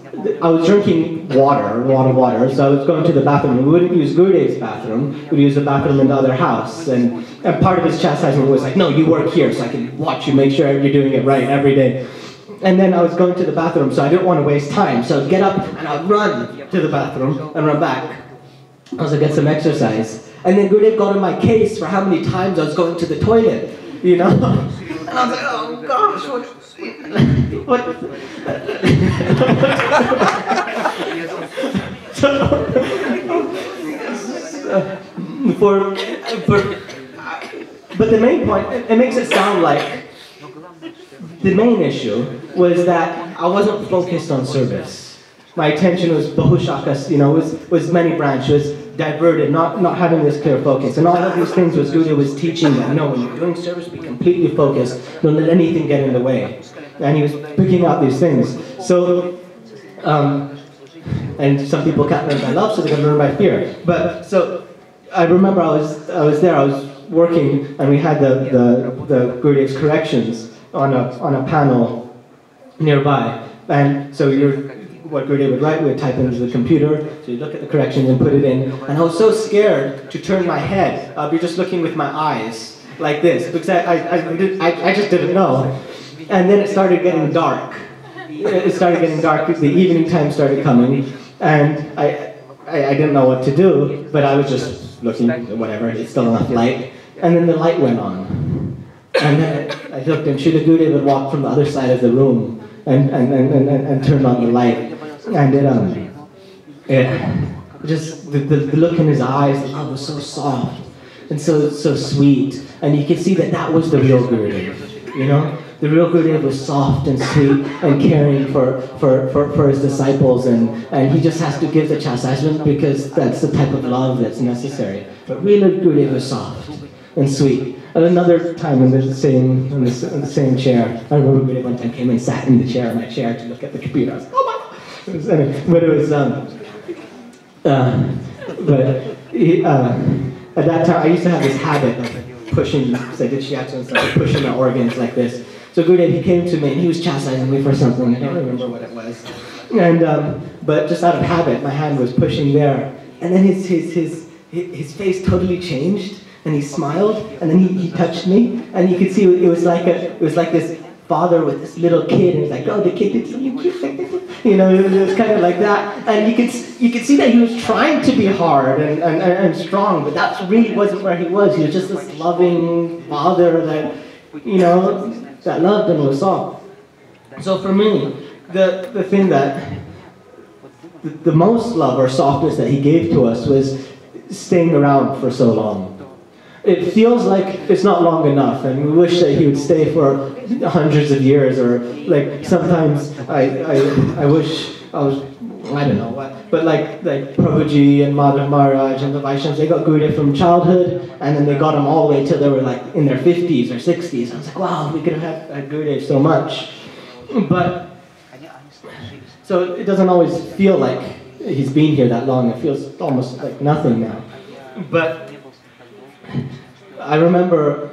[SPEAKER 1] drinking water, a lot of water, so I was going to the bathroom. We wouldn't use Gurudev's bathroom, we'd use the bathroom in the other house. And part of his chastisement was like, "No, you work here so I can watch you, make sure you're doing it right every day." And then I was going to the bathroom, so I didn't want to waste time. So I'd get up and I'd run to the bathroom and run back. I was like, get some exercise. And then Gurudev got in my case for how many times I was going to the toilet, you know? And I was like, oh gosh, what? But the main point, it makes it sound like the main issue was that I wasn't focused on service. My attention was bahushakas, you know, was many branches, diverted, not having this clear focus. And all of these things was Gurudev was teaching that, no, when you're doing service, be completely focused, don't let anything get in the way. And he was picking out these things. So, and some people can't learn by love, so they can learn by fear. But, so, I remember I was there, I was working, and we had the Gurudev's corrections on a panel nearby. And so what Gurudev would write, we would type into the computer, so you'd look at the corrections and put it in. And I was so scared to turn my head. I'd be just looking with my eyes, like this, because I just didn't know. And then it started getting dark. It started getting dark, the evening time started coming, and I didn't know what to do, but I was just looking, whatever, it's still enough light. And then the light went on. And then I looked, and Srila Gurudev would walk from the other side of the room and turn on the light. And the look in his eyes, the love was so soft and so sweet. And you could see that was the real Gurudev, you know? The real Gurudev was soft and sweet and caring for his disciples, and he just has to give the chastisement because that's the type of love that's necessary. But real Gurudev was soft and sweet. And another time in the same chair, I remember Gurudev one time came and sat in my chair to look at the computer. I was like, oh my God! At that time I used to have this habit of pushing, because I did shiatsu and stuff, pushing the organs like this. So Gurudev, he came to me and he was chastising me for something. I don't remember what it was. And but just out of habit, my hand was pushing there, and then his face totally changed. And he smiled, and then he touched me, and you could see it was like this father with this little kid, and he's like, oh, the kid did something cute, you know, it was kind of like that, and you could see that he was trying to be hard and strong, but that really wasn't where he was. He was just this loving father that, you know, that loved and was soft. So for me, the thing that the most love or softness that he gave to us was staying around for so long. It feels like it's not long enough, and we wish that he would stay for hundreds of years, or like sometimes I wish I was, I don't know what, but like Prabhuji and Madhav Maharaj and the Vaishnavas, they got Gurudev from childhood, and then they got him all the way till they were like in their 50s or 60s. I was like, wow, we could have had Gurudev so much. But, so it doesn't always feel like he's been here that long. It feels almost like nothing now. But I remember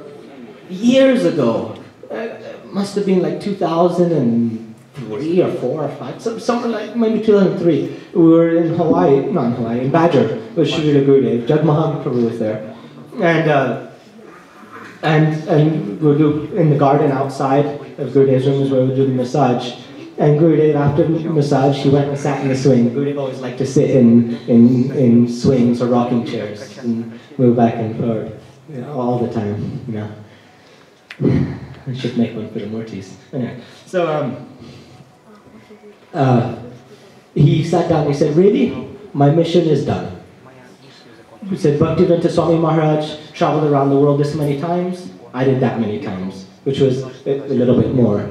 [SPEAKER 1] years ago, it must have been like 2000 and 2003 or 4 or 5, something like maybe 2003. We were in Hawaii, not in Hawaii, in Badger with Srila Gurudev. Jag Mahan Prabhu was there, and we'll do in the garden outside of Gurudev's room is where we'll do the massage. And Gurudev, after the massage, he went and sat in the swing. Gurudev always liked to sit in swings or rocking chairs and move back and forth, all the time, I should make one for the Murtis. Anyway, so he sat down and he said, really, my mission is done. He said, Bhaktivedanta Swami Maharaj traveled around the world this many times. I did that many times, which was a little bit more.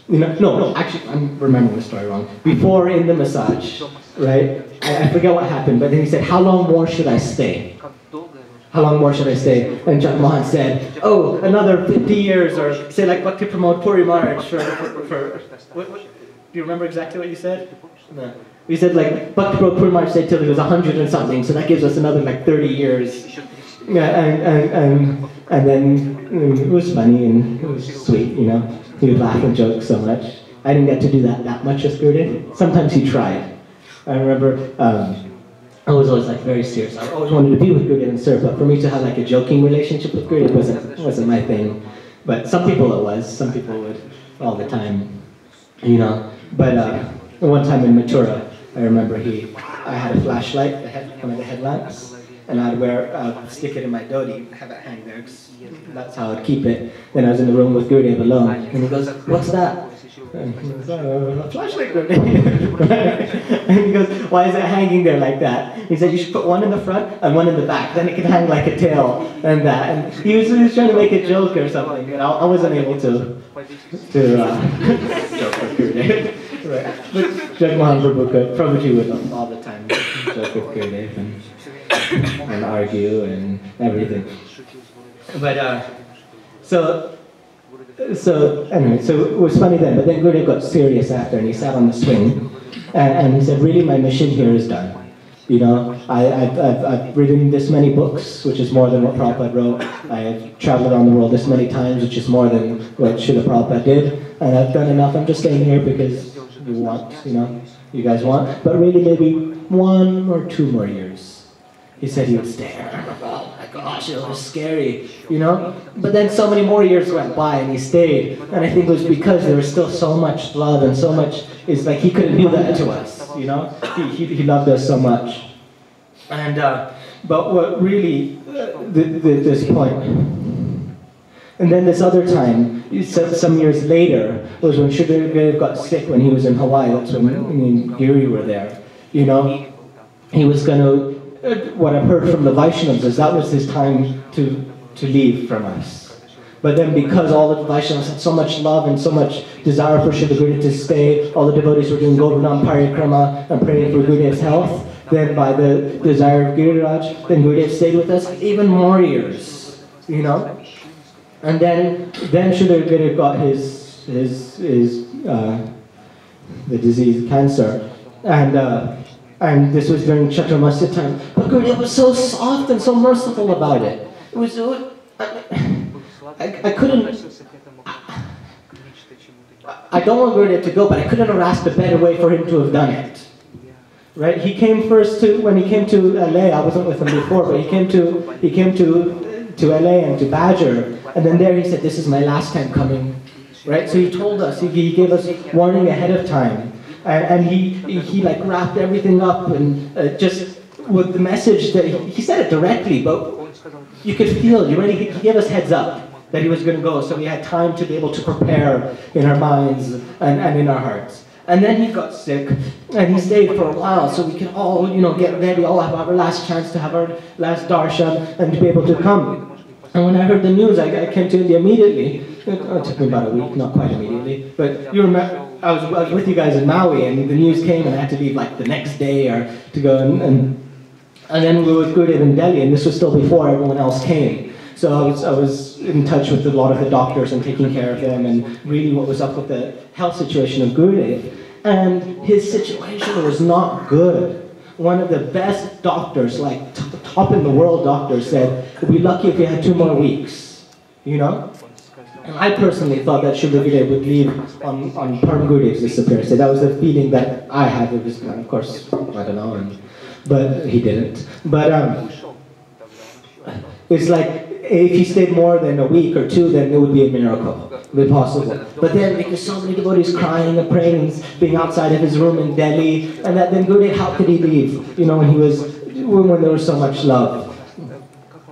[SPEAKER 1] No, actually, I'm remembering the story wrong. Before in the massage, right, I forget what happened, but then he said, how long more should I stay? How long more should I stay? And Jag Mahan said, oh, another 50 years, or say like Bhakti Pramod Puri Maharaj what, do you remember exactly what you said? No. We said like Bhakti Pramod Puri Maharaj said till he was 100 and something, so that gives us another like 30 years. Yeah, and then it was funny and it was sweet, He would laugh and joke so much. I didn't get to do that much with Gurudev. Sometimes he tried. I remember I was always like very serious. I always wanted to be with Gurudev and serve, but for me to have like a joking relationship with Gurudev wasn't my thing. But some people it was. Some people would all the time, But one time in Mathura, I remember I had a flashlight, one of the headlamps, and I'd stick it in my dhoti, have it hang there, 'cause that's how I'd keep it. Then I was in the room with Gurudev alone, and he goes, what's that? And he goes, a flashlight, Gurudev. And he goes, why is it hanging there like that? He said, you should put one in the front and one in the back, then it can hang like a tail, and that. And he was trying to make a joke or something, and I wasn't able to joke with Gurudev. Right. But Jag Mahan Prabhuji would all the time joke with Gurudev and argue and everything. But anyway, so it was funny then. But then Gurudev got serious after, and he sat on the swing, and he said, "Really, my mission here is done. I've written this many books, which is more than what Prabhupada wrote. I have traveled around the world this many times, which is more than what Srila Prabhupada did. And I've done enough. I'm just staying here because you want, you guys want. But really, maybe 1 or 2 more years." He said he would stay. And I remember, oh my gosh, it was scary, But then so many more years went by and he stayed. And I think it was because there was still so much love and so much, it's like he couldn't do that to us, He loved us so much. And, but what really, this point, and then this other time, some years later, was when Srila got sick when he was in Hawaii. That's when me and Giri were there, He was going to, what I've heard from the Vaishnavas is that was his time to leave from us. But then because all the Vaishnavas had so much love and so much desire for Srila Gurudev to stay, all the devotees were doing Govardhan Parikrama and praying for Gurudev's health, then by the desire of Giriraj, then Gurudev stayed with us even more years, And then Srila Gurudev got the disease, cancer, and this was during Chaturmasya time. But Gurudev was so soft and so merciful about it. It was so, I couldn't, I don't want Gurudev to go, but I couldn't have asked a better way for him to have done it. Right? He came first when he came to LA, I wasn't with him before, but he came to LA and to Badger, and then there he said, this is my last time coming. Right? So he told us, he gave us warning ahead of time. And he like wrapped everything up and just with the message that he said it directly, but you could feel it. He gave us heads up that he was going to go, so we had time to be able to prepare in our minds and in our hearts. And then he got sick, and he stayed for a while, so we could all, get ready, all have our last chance to have our last darshan and to be able to come. And when I heard the news, I came to India immediately. It took me about a week, not quite immediately, but you remember. I was with you guys in Maui, and the news came, and I had to leave like the next day or to go, and then we were with Gurudev in Delhi, and this was still before everyone else came. So I was in touch with a lot of the doctors and taking care of them, and really what was up with the health situation of Gurudev. And his situation was not good. One of the best doctors, like top in the world doctors, said, "We'd be lucky if you had 2 more weeks," And I personally thought that Srila Gurudev would leave on Param Gurudev's disappearance. That was the feeling that I had. It was, of course, I don't know, but he didn't. But it's like, if he stayed more than a week or two, then it would be a miracle. It would be possible. But then, because so many devotees crying and praying, and being outside of his room in Delhi, and that, then Gurudev, how could he leave? You know, when there was so much love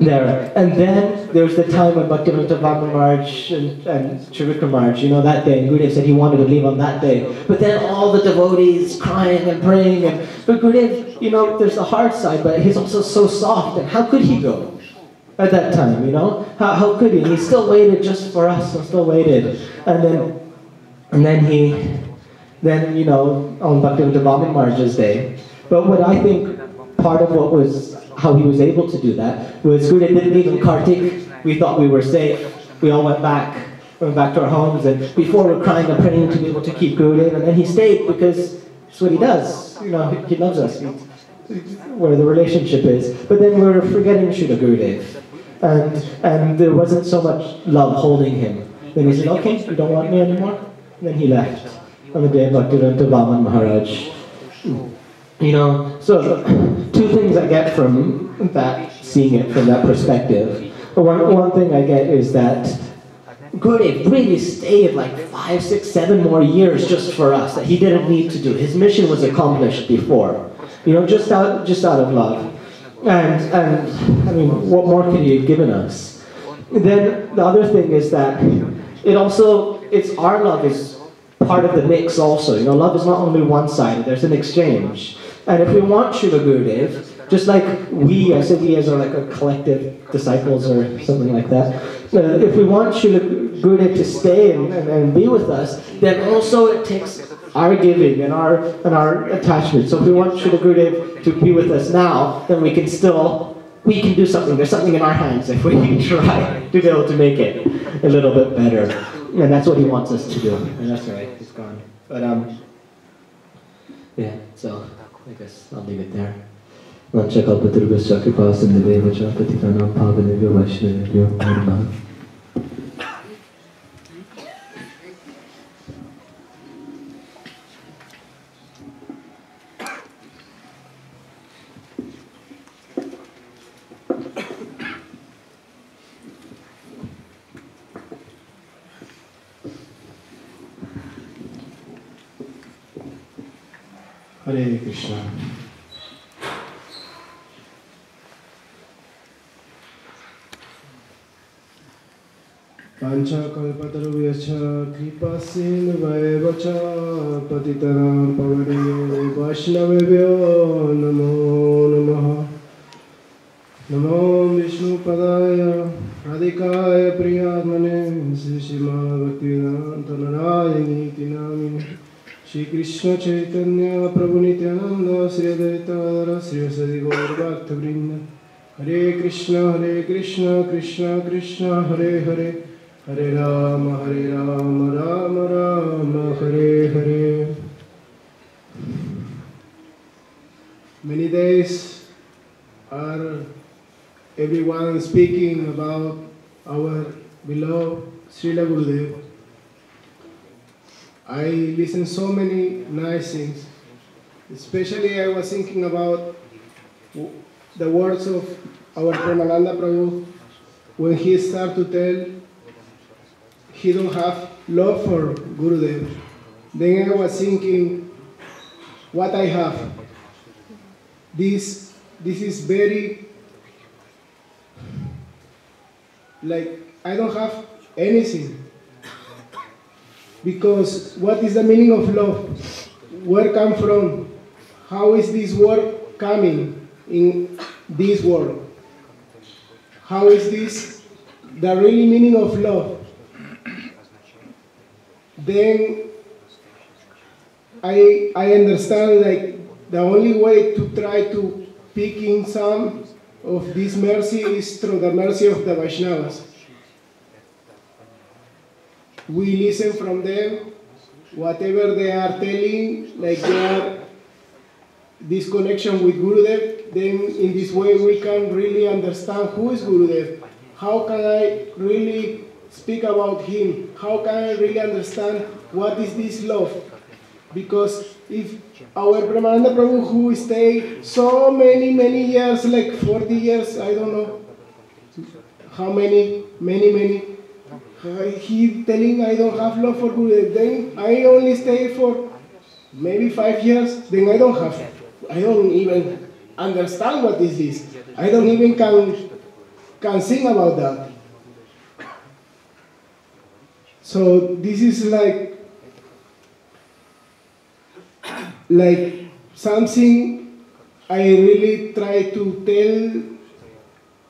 [SPEAKER 1] there. And then there was the time when Bhaktivedanta Maharaj and Srila Maharaj, you know, that day, and Gurudev said he wanted to leave on that day. But then all the devotees crying and praying, but Gurudev, you know, there's the hard side, but he's also so soft, and how could he go at that time, you know? How could he? And he still waited just for us, and still waited. And then you know, on Bhaktivedanta Maharaj's day. But what I think part of what was how he was able to do that was Gurudev didn't leave in Kartik. We thought we were safe. We all went back to our homes, and before we were crying and praying to be able to keep Gurudev, and then he stayed because that's what he does. You know, he loves us, where the relationship is. But then we were forgetting Srila Gurudev, and there wasn't so much love holding him. Then he said, okay, you don't want me anymore? And then he left on the day of Bhaktivedanta Maharaj. You know, so two things I get from that, seeing it from that perspective. One thing I get is that Gurudev really stayed like 5, 6, 7 more years just for us, that he didn't need to do. His mission was accomplished before, you know, just out of love. And I mean, what more could he have given us? Then the other thing is that it's our love is part of the mix also. You know, love is not only one-sided, there's an exchange. And if we want Srila Gurudev, just like we as are like a collective disciples or something like that, if we want Srila Gurudev to stay and be with us, then also it takes our giving and our attachment. So if we want Srila Gurudev to be with us now, then we can do something. There's something in our hands if we try to be able to make it a little bit better. And that's what he wants us to do. And that's right, he's gone. But yeah, so I guess I'll leave it there. Vanchakalpatarubhasya kripasindevacha patitanam pavanebhyo vaishnavebhyo namo namaha.
[SPEAKER 2] Hare Krishna. Panchakalpatarubhasya kripasindhuvaivacha patitanam pavanebhyo vaishnavebhyo namo namaha. Namo Vishnupadaya Radhikaya Priyatmane Srima Bhaktivedanta Narayaniti Namine Shri Krishna Chaitanya Prabhu Nityananda Sri Advaita Gadadhara Sri Vasadi Gaur Bhaktavrinda. Hare Krishna Krishna Krishna Hare Hare Hare Rama Rama Rama Hare Hare. Many days are everyone speaking about our beloved Srila Gurudev. I listened so many nice things. Especially I was thinking about the words of our Premananda Prabhu when he started to tell he don't have love for Gurudev. Then I was thinking what I have. This is very, like, I don't have anything. Because what is the meaning of love? Where come from? How is this word coming in this world? How is this the really meaning of love? Then I understand, like, the only way to try to pick in some of this mercy is through the mercy of the Vaishnavas. We listen from them, whatever they are telling, like they are this connection with Gurudev, then in this way we can really understand who is Gurudev. How can I really speak about him, how can I really understand what is this love? Because if our Brahmananda Prabhu, who stayed so many years, like 40 years, I don't know how many, he telling I don't have love for Gurudev, then I only stay for maybe 5 years, then I don't even understand what is this. I don't even can sing about that. So this is like something I really try to tell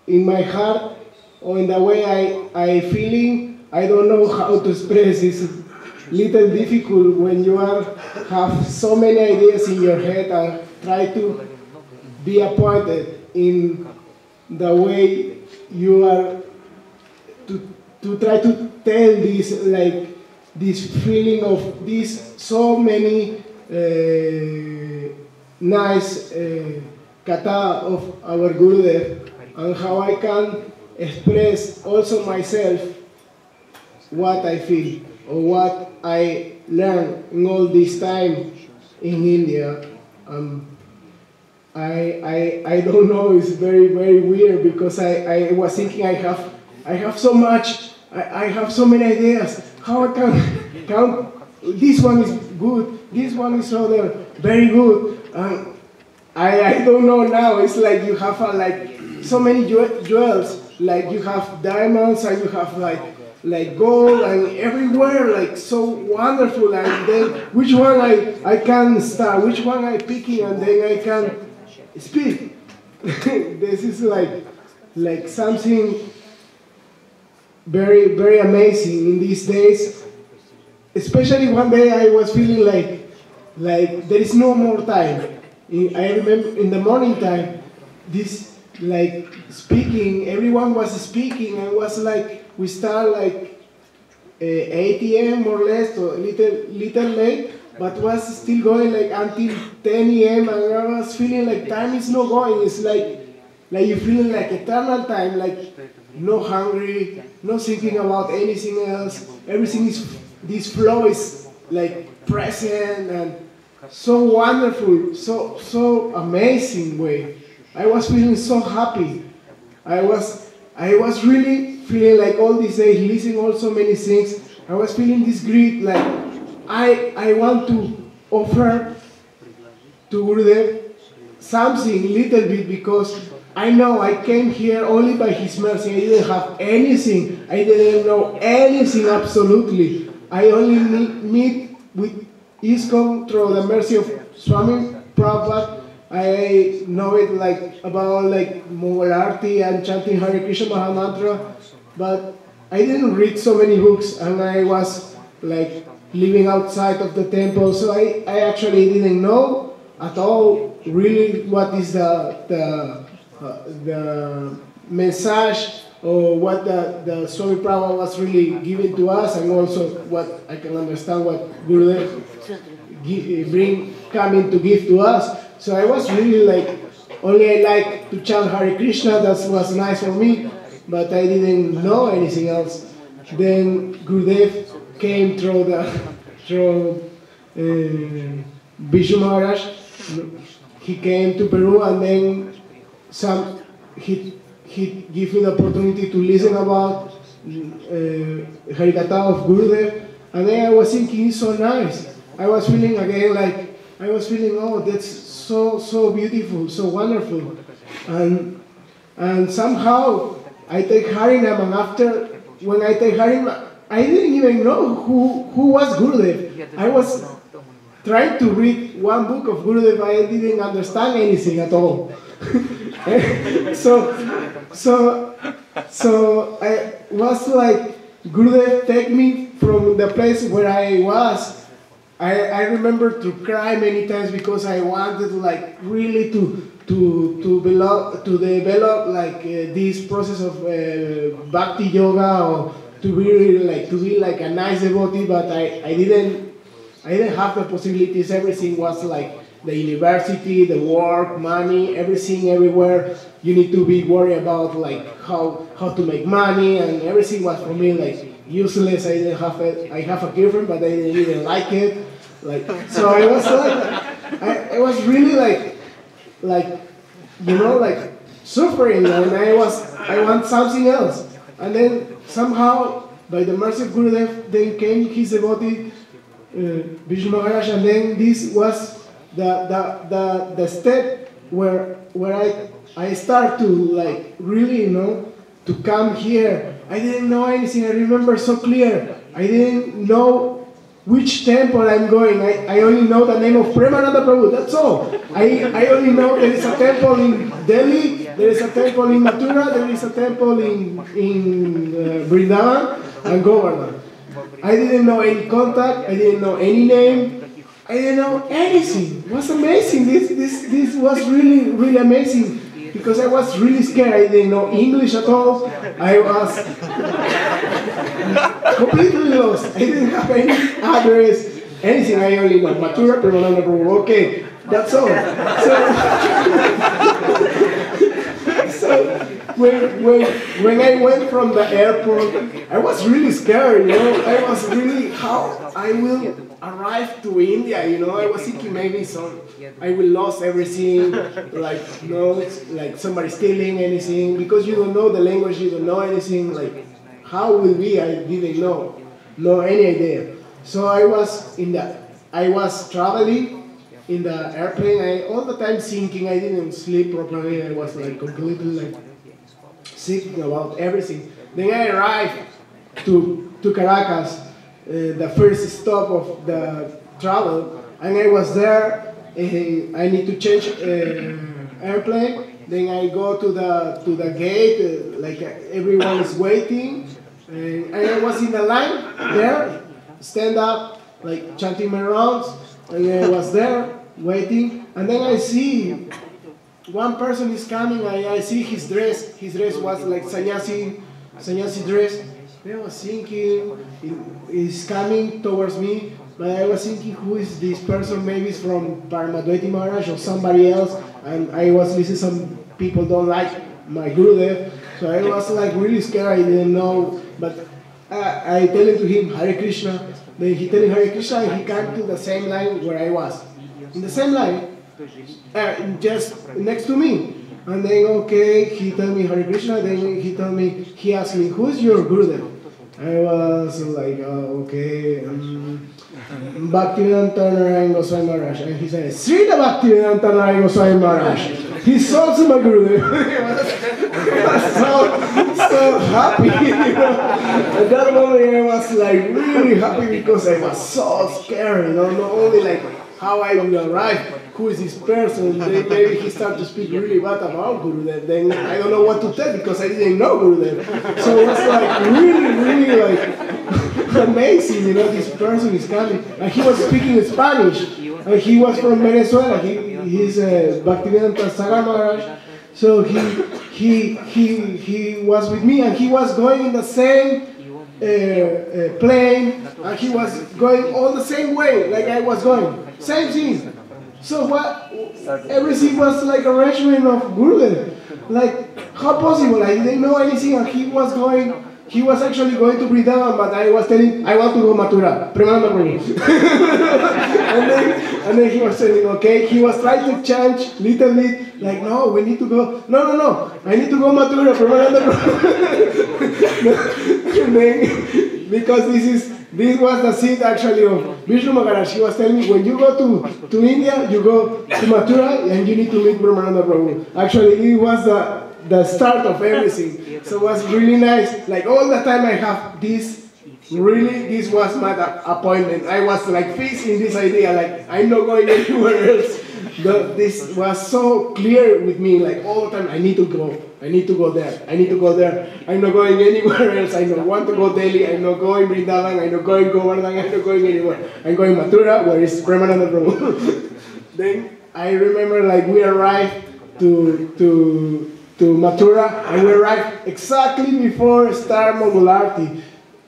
[SPEAKER 2] in my heart or in the way I feeling. I don't know how to express. It's a little difficult when you have so many ideas in your head and try to be appointed in the way you are to try to tell this, like this feeling of these so many nice kata of our Gurudev, and how I can express also myself what I feel or what I learned in all this time in India. I don't know, it's very weird, because I was thinking I have so much, I have so many ideas. How I can count? This one is good, this one is other very good. I don't know now. It's like you have like so many jewels. Like you have diamonds and you have like gold and everywhere, like so wonderful. And then which one I can start? Which one I picking and then I can speak? This is like something very amazing in these days. Especially one day I was feeling like there is no more time. I remember in the morning time, this like speaking, everyone was speaking, and it was like we start like 8 a.m. or less, or little late, but was still going like until 10 a.m. and I was feeling like time is not going. It's like you feeling like eternal time, like no hungry, no thinking about anything else. Everything is, this flow is like present and so wonderful, so amazing way. I was feeling so happy. I was really feeling like all these days, listening all so many things. I was feeling this greed, like I want to offer to Gurudev something little bit, because I know I came here only by his mercy. I didn't have anything. I didn't know anything absolutely. I only meet with ISKCON through the mercy of Swami Prabhupada. I know it like about like Mongol Arti and chanting Hare Krishna Mahamantra, but I didn't read so many books, and I was like living outside of the temple, so I actually didn't know at all really what is the message or what the Swami Prabhupada was really giving to us, and also what I can understand what Gurudev coming to give to us. So I was really like, only I like to chant Hare Krishna, that was nice for me, but I didn't know anything else. Then Gurudev came through Vishnu Maharaj. He came to Peru, and then he gave me the opportunity to listen about Harikatha of Gurudev, and then I was thinking, it's so nice. I was feeling again oh, that's so beautiful, so wonderful, and somehow I take Harinam, and after when I take Harinam, I didn't even know who was Gurudev. I was trying to read one book of Gurudev, I didn't understand anything at all. So I was like, Gurudev take me from the place where I was. I remember to cry many times, because I wanted like really to develop like this process of Bhakti yoga, or to be like a nice devotee, but I didn't have the possibilities. Everything was like the university, the work, money, everything, everywhere. You need to be worried about like how to make money, and everything was for me like useless. I have a girlfriend, but I didn't even like it. Like, so I was like, I was really like you know, like suffering, and I want something else. And then somehow, by the mercy of Gurudev, then came his devotee, Vishnu Maharaj, and then this was the step where I start to like really, you know, to come here. I didn't know anything. I remember so clear. I didn't know which temple I'm going. I only know the name of Premananda Prabhu, that's all. I only know there is a temple in Delhi, there is a temple in Mathura, there is a temple in Vrindavan and Govardhan. I didn't know any contact, I didn't know any name, I didn't know anything. It was amazing. This was really, really amazing. Because I was really scared. I didn't know English at all. I was completely lost. I didn't have any address, anything. I only know Mathura, Premananda Prabhu. Okay, that's all. So when I went from the airport, I was really scared. You know, I was really how I will arrive to India. You know, I was thinking maybe I will lose everything, like, you know, like somebody stealing anything, because you don't know the language, you don't know anything, like, how will be? I didn't know any idea. So I was traveling in the airplane, all the time thinking, I didn't sleep properly, I was like completely like thinking about everything. Then I arrived to Caracas, the first stop of the travel, and I was there. I need to change airplane. Then I go to the gate, like everyone is waiting, and I was in the line there, stand up, like chanting my rounds, and I was there waiting, and then I see one person is coming. I see his dress. His dress was like sannyasi dress. I was thinking he's coming towards me. But I was thinking, who is this person? Maybe it's from Paramadvaiti Maharaj or somebody else. And I was listening, some people don't like my Gurudev. So I was like really scared, I didn't know. But I tell to him, Hare Krishna. Then he tell me Hare Krishna, and he came to the same line where I was. In the same line, just next to me. And then, okay, he told me Hare Krishna. Then he asked me, who's your Gurudev? I was like, okay, Bhaktivedanta Narayan Gosvami Maharaj. And he said, Srila Bhaktivedanta Narayan Goswami Maharaj. He's also my Gurudev. I was so happy. You know? At that moment I was like really happy because I was so scared. You know, not only like how I will arrive, who is this person, then maybe he started to speak really bad about Gurudev, then I don't know what to tell because I didn't know Gurudev. So it was like really like amazing, you know, this person is coming. And he was speaking Spanish, and he was from Venezuela, he's Bhaktivedanta Sagar Maharaj. So he was with me, and he was going in the same plane, and he was going all the same way like I was going. Same thing. So what? Everything was like arrangement of Gurudev. Like, how possible? I didn't know anything, and he was actually going to Vrindavan, but I was telling, I want to go Mathura, Premananda Prabhu. and then he was saying, okay, he was trying to change little bit, like, no, we need to go, no, I need to go Mathura, Premananda Prabhu. And then, because this was the seat actually of Vishnu Maharaj. He was telling me, when you go to India, you go to Mathura and you need to meet Premananda Prabhu. Actually, it was the start of everything. So it was really nice. Like all the time I have this, really, this was my appointment. I was like fixed in this idea, like I'm not going anywhere else. This was so clear with me, like all the time, I need to go there, I'm not going anywhere else, I don't want to go Delhi, I'm not going Vrindavan, I'm not going Govardhan, I'm not going anywhere. I'm going Mathura, where is Premananda Prabhu. Then I remember like we arrived to Mathura, and we arrived exactly before start Mangalarti.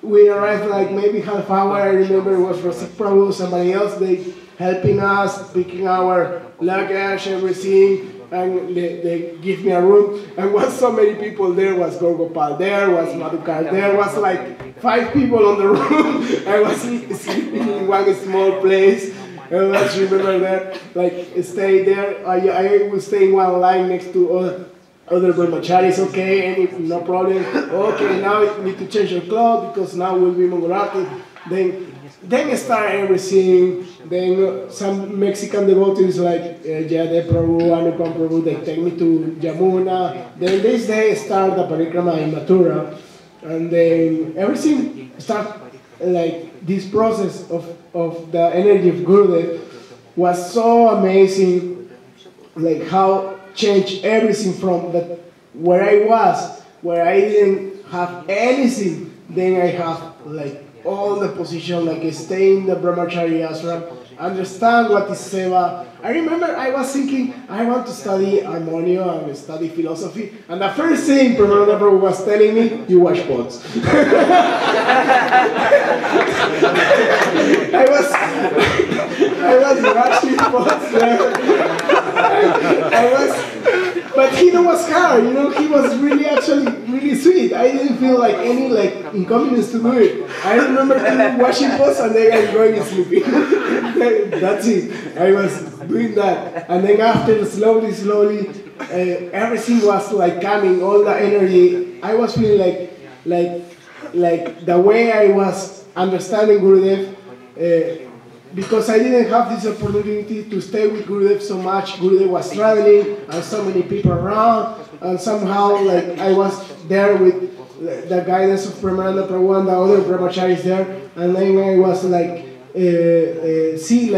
[SPEAKER 2] we arrived like maybe half hour. I remember it was Rasik Prabhu, somebody else, they helping us, picking our luggage, everything, and they give me a room. And was so many people there, was Gorgopal there, was Madhukar there, was like 5 people on the room. I was sleeping in one small place. I was remember there, like stay there. I was stay in one line next to other brahmacharis, okay, no problem. Okay, now you need to change your clothes because now we'll be Mongolati. Then start everything. Then some Mexican devotees like Jade Prabhu, Anupam Prabhu, they take me to Yamuna. Then this day start the parikrama in Mathura. And then everything start like this process of the energy of Gurudev was so amazing, like how changed everything from that where I was, where I didn't have anything, then I have like all the position, like stay in the brahmachari ashram, understand what is seva. I remember I was thinking I want to study harmonium and study philosophy, and the first thing Pramananda Prabhu was telling me, you wash pots. I was washing pots there. But he was hard, he was really actually really sweet. I didn't feel like any inconvenience to do it. I remember washing pots and then I was going sleeping. That's it. I was doing that. And then after slowly, everything was like coming, all the energy. I was feeling like the way I was understanding Gurudev, because I didn't have this opportunity to stay with Gurudev so much. Gurudev was traveling and so many people around, and somehow I was there with the guidance of Pramananda Prabhu and the other brahmacharis there, and then I was see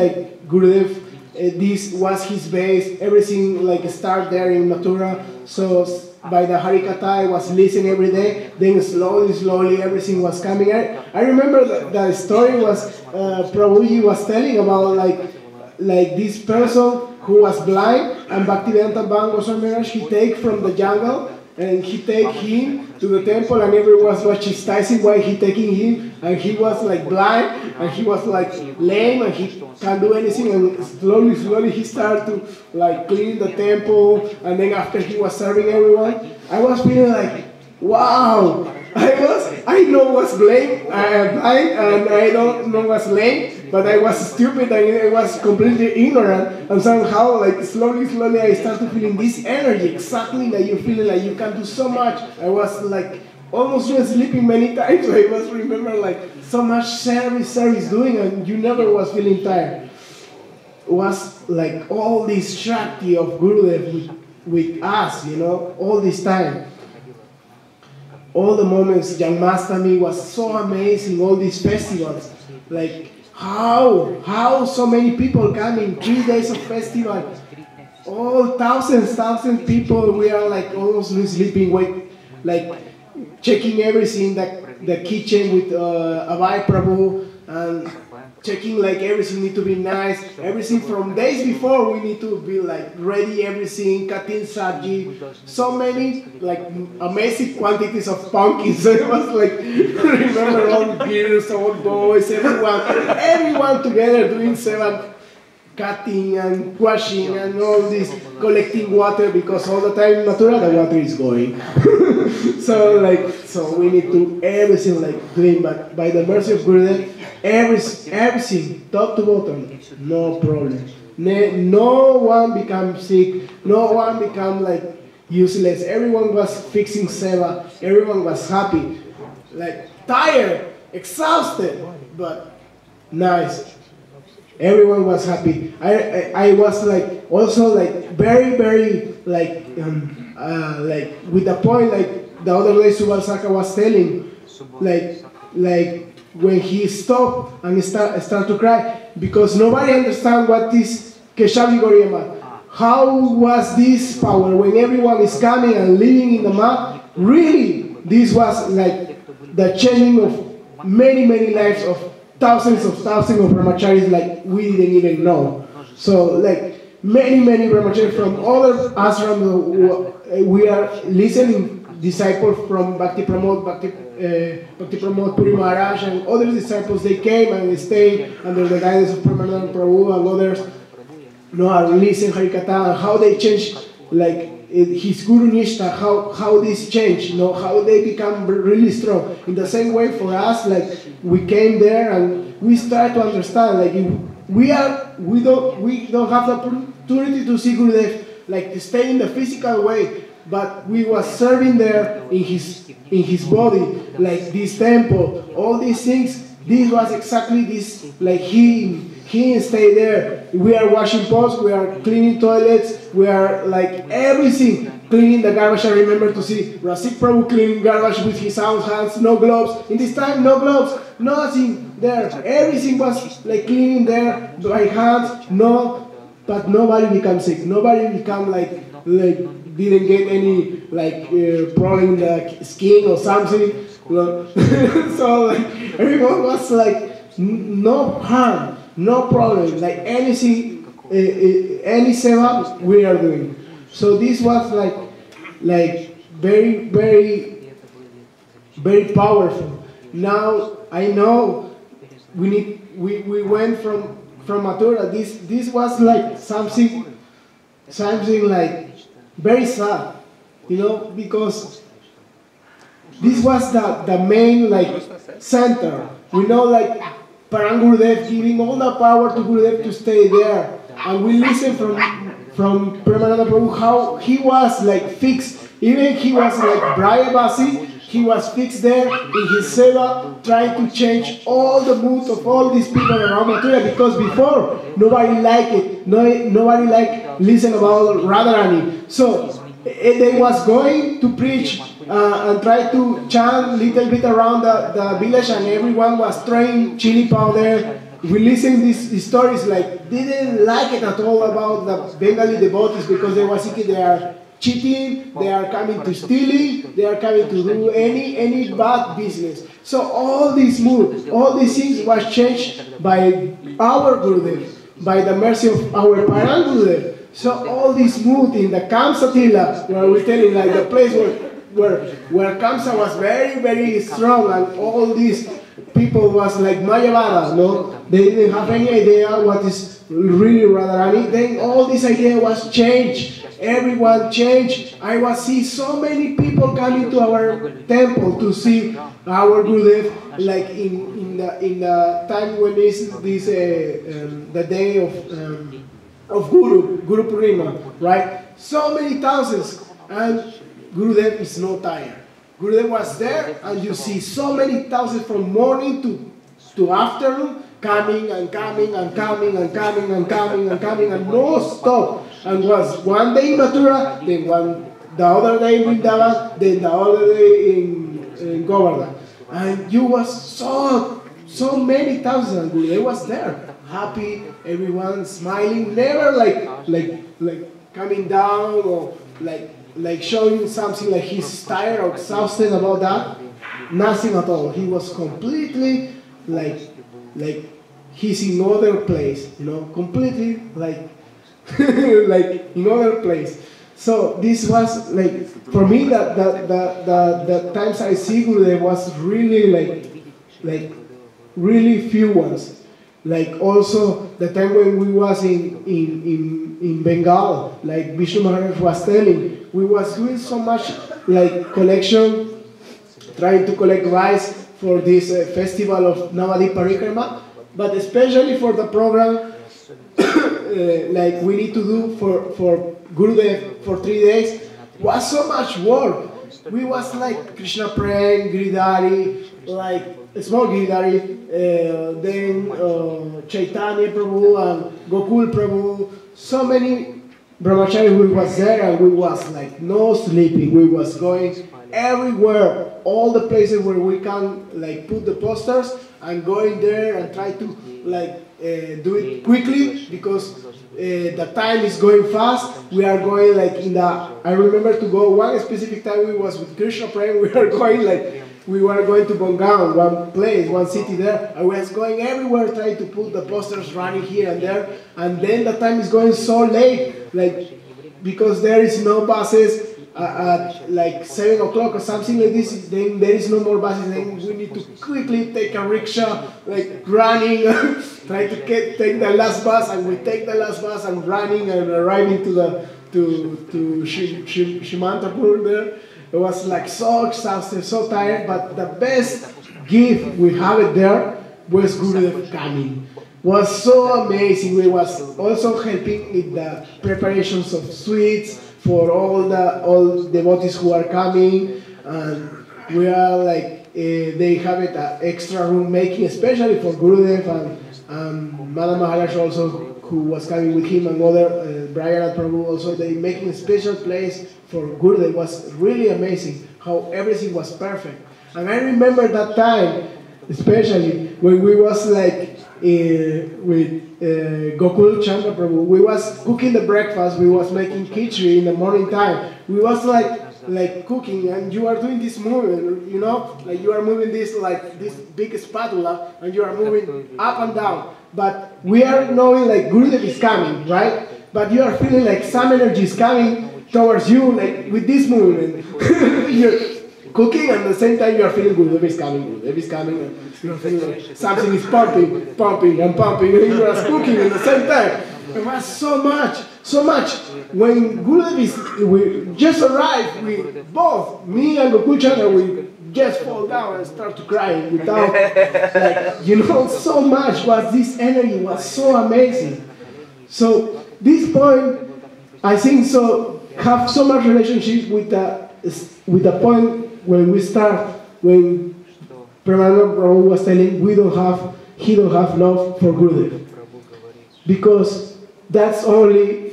[SPEAKER 2] Gurudev, this was his base, everything start there in Mathura. So by the Harikatha I was listening every day, then slowly everything was coming. I remember the story was Prabhuji was telling about this person who was blind, and Bhaktivedanta Gosvami Maharaj, he take from the jungle and he take him to the temple, and everyone was chastising why he taking him, and he was blind and he was lame and he can't do anything, and slowly he started to clean the temple, and then after he was serving everyone, I was feeling wow, I know what's blind and I don't know what's lame, but I was stupid and I was completely ignorant, and somehow slowly I started feeling this energy, exactly that you're feeling like you can do so much. I was almost sleeping many times. I was remember so much service doing, and you never was feeling tired. It was all this Shakti of Gurudev with us, all this time. All the moments, Janmashtami was so amazing, all these festivals. How so many people coming, 3 days of festival. All thousands people, we are almost sleeping, checking everything, the kitchen with Abhay Prabhu, and checking everything need to be nice. Everything from days before we need to be ready, everything, cutting sabji, so many amazing quantities of pumpkins. So it was remember all girls, old boys, everyone together doing seva, cutting and washing and all this, collecting water, because all the time in Mathura the water is going. So we need to everything doing, but by the mercy of Gurudev, everything, top to bottom, no problem. No one become sick, no one become useless. Everyone was fixing seva, everyone was happy, tired, exhausted, but nice. Everyone was happy. I was also very with the point the other day Subal Saka was telling, when he stopped and start to cry, because nobody understand what is Keshavi Goriyama. How was this power when everyone is coming and living in the mat? Really, this was the changing of many lives of thousands of brahmacharis we didn't even know. So many brahmacharis from other ashrams, we are listening disciples from Bhakti Pramod Puri Maharaj and other disciples, they came and stayed under the guidance of Premanand Prabhu and others, are releasing Harikatha, and how they changed, like his Guru Nishta, how this changed, how they become really strong. In the same way for us, like we came there and we start to understand, like we don't have the opportunity to see Gurudev, like to stay in the physical way, but we was serving there in his body, like this temple, all these things. This was exactly this, like he stayed there. We are washing pots, we are cleaning toilets, we are like everything, cleaning the garbage. I remember to see Rasik Prabhu cleaning garbage with his own hands, no gloves. In this time, no gloves, nothing there. Everything was like cleaning there by hands, but nobody became sick. Nobody became like didn't get any problem in the skin or something. So like, everyone was like no harm, no problem, like anything, any seva we are doing. So this was like very, very, very powerful. Now I know we went from Mathura. This was like something like very sad, because this was the main like center. We know like Parang Gurudev giving all the power to Gurudev to stay there, and we listen from Premananda Prabhu how he was like fixed. Even he was like Brayabasi, he was fixed there in his seva, trying to change all the moods of all these people around Mathura, because before nobody liked it, nobody liked listen about Radharani. So they was going to preach and try to chant a little bit around the village, and everyone was throwing chili powder. We listen these stories, like didn't like it at all about the Bengali devotees, because they were thinking they are cheating, they are coming to stealing, they are coming to do any bad business. So all these moods, all these things was changed by our Gurudev, by the mercy of our Parang Gurudev. So all this mood in the Kamsatila, where we're telling like the place where Kamsa was very, very strong, and all these people was like Mayavada, they didn't have any idea what is really Radharani. Then all this idea was changed. Everyone changed. I was see so many people coming to our temple to see our Gurudev, like in the time when is this the day of Guru Purnima, right? So many thousands, and Gurudev is not tired. Gurudev was there, and you see so many thousands from morning to afternoon, coming and coming and coming and coming and coming and coming, and no stop. And was one day in Mathura, then the other day in Vrindavan, then the other day in Govardhan. And you was so many thousands. Gurudev was there, happy, everyone smiling, never like coming down or like showing something like he's tired or exhausted about that. Nothing at all. He was completely like he's in other place, completely like like in other place. So this was like, for me, the times I see Gurudev was really like really few ones. Like also the time when we was in Bengal, like Vishnu Maharaj was telling, we was doing so much like collection, trying to collect rice for this festival of Navadip Parikrama, but especially for the program like we need to do for Gurudev for 3 days, was so much work. We was like Krishna Prem, Giridhari, like small Giridhari, then Chaitanya Prabhu and Gokul Prabhu, so many brahmachari. We was there, and we was like no sleeping. We was going everywhere, all the places where we can like put the posters, and going there and try to like do it quickly, because the time is going fast. We are going like I remember to go one specific time, we was with Krishna Prem, we were going to Bongaon, one place, one city there. I was going everywhere trying to put the posters running here and there, and then the time is going so late, like because there is no buses, at like 7 o'clock or something like this, then there is no more buses, then we need to quickly take a rickshaw, like running, try to take the last bus, and we take the last bus and running and arriving to Shimantapur there. It was like so exhausted, so tired, but the best gift we have it there was Gurudev coming. Was so amazing. We was also helping with the preparations of sweets for all devotees who are coming, and we are like they have it an extra room making especially for Gurudev and Madam Maharaj also, who was coming with him, and other Brian Prabhu also. They making a special place for Gurudev. It was really amazing how everything was perfect. And I remember that time, especially when we was like with Gokul Chandra Prabhu, we was cooking the breakfast, we was making khichdi in the morning time. We was like cooking, and you are doing this movement, you know, like you are moving this like this big spatula, and you are moving up and down. But we are knowing like Gurudev is coming, right? But you are feeling like some energy is coming towards you, like with this movement. You're cooking, and at the same time you are feeling Gurudev is coming, Gurudev is coming, and you are feeling like something is pumping, and you are cooking at the same time. It was so much. When Gurudev we just arrived, we both, me and Gokul Chandra, we just fall down and start to cry without, like, you know, so much was this energy, was so amazing. So this point, I think so, have so much relationship with the point when we start, when Premanand Prabhu was telling he don't have love for Gurudev. Because that's only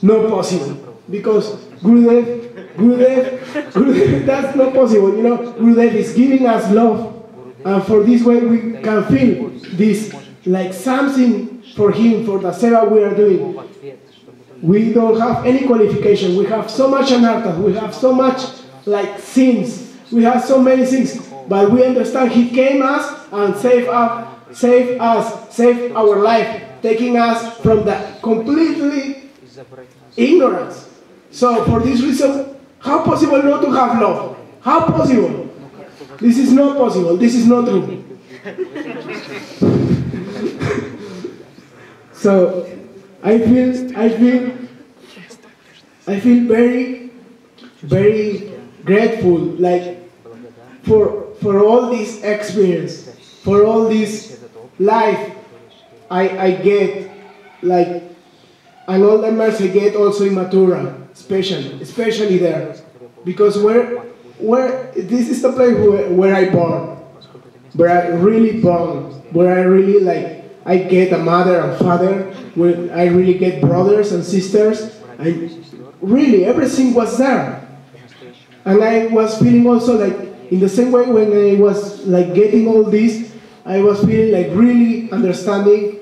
[SPEAKER 2] not possible. Because Gurudev, that's not possible. You know, Gurudev is giving us love, and for this way we can feel this, like something for him, for the seva we are doing. We don't have any qualification. We have so much anartha. We have so much like sins. We have so many things, but we understand he came us and saved our life, taking us from the completely ignorance. So for this reason, how possible not to have love? How possible? This is not possible. This is not true. So I feel very, very grateful, like for all this experience, for all this life I get, like, and all the mercy I get also in Mathura, especially there, because where this is the place where I born, where I really born, where I really like I get a mother and father, where I really get brothers and sisters, and really everything was there. And I was feeling also like, in the same way when I was like getting all this, I was feeling like really understanding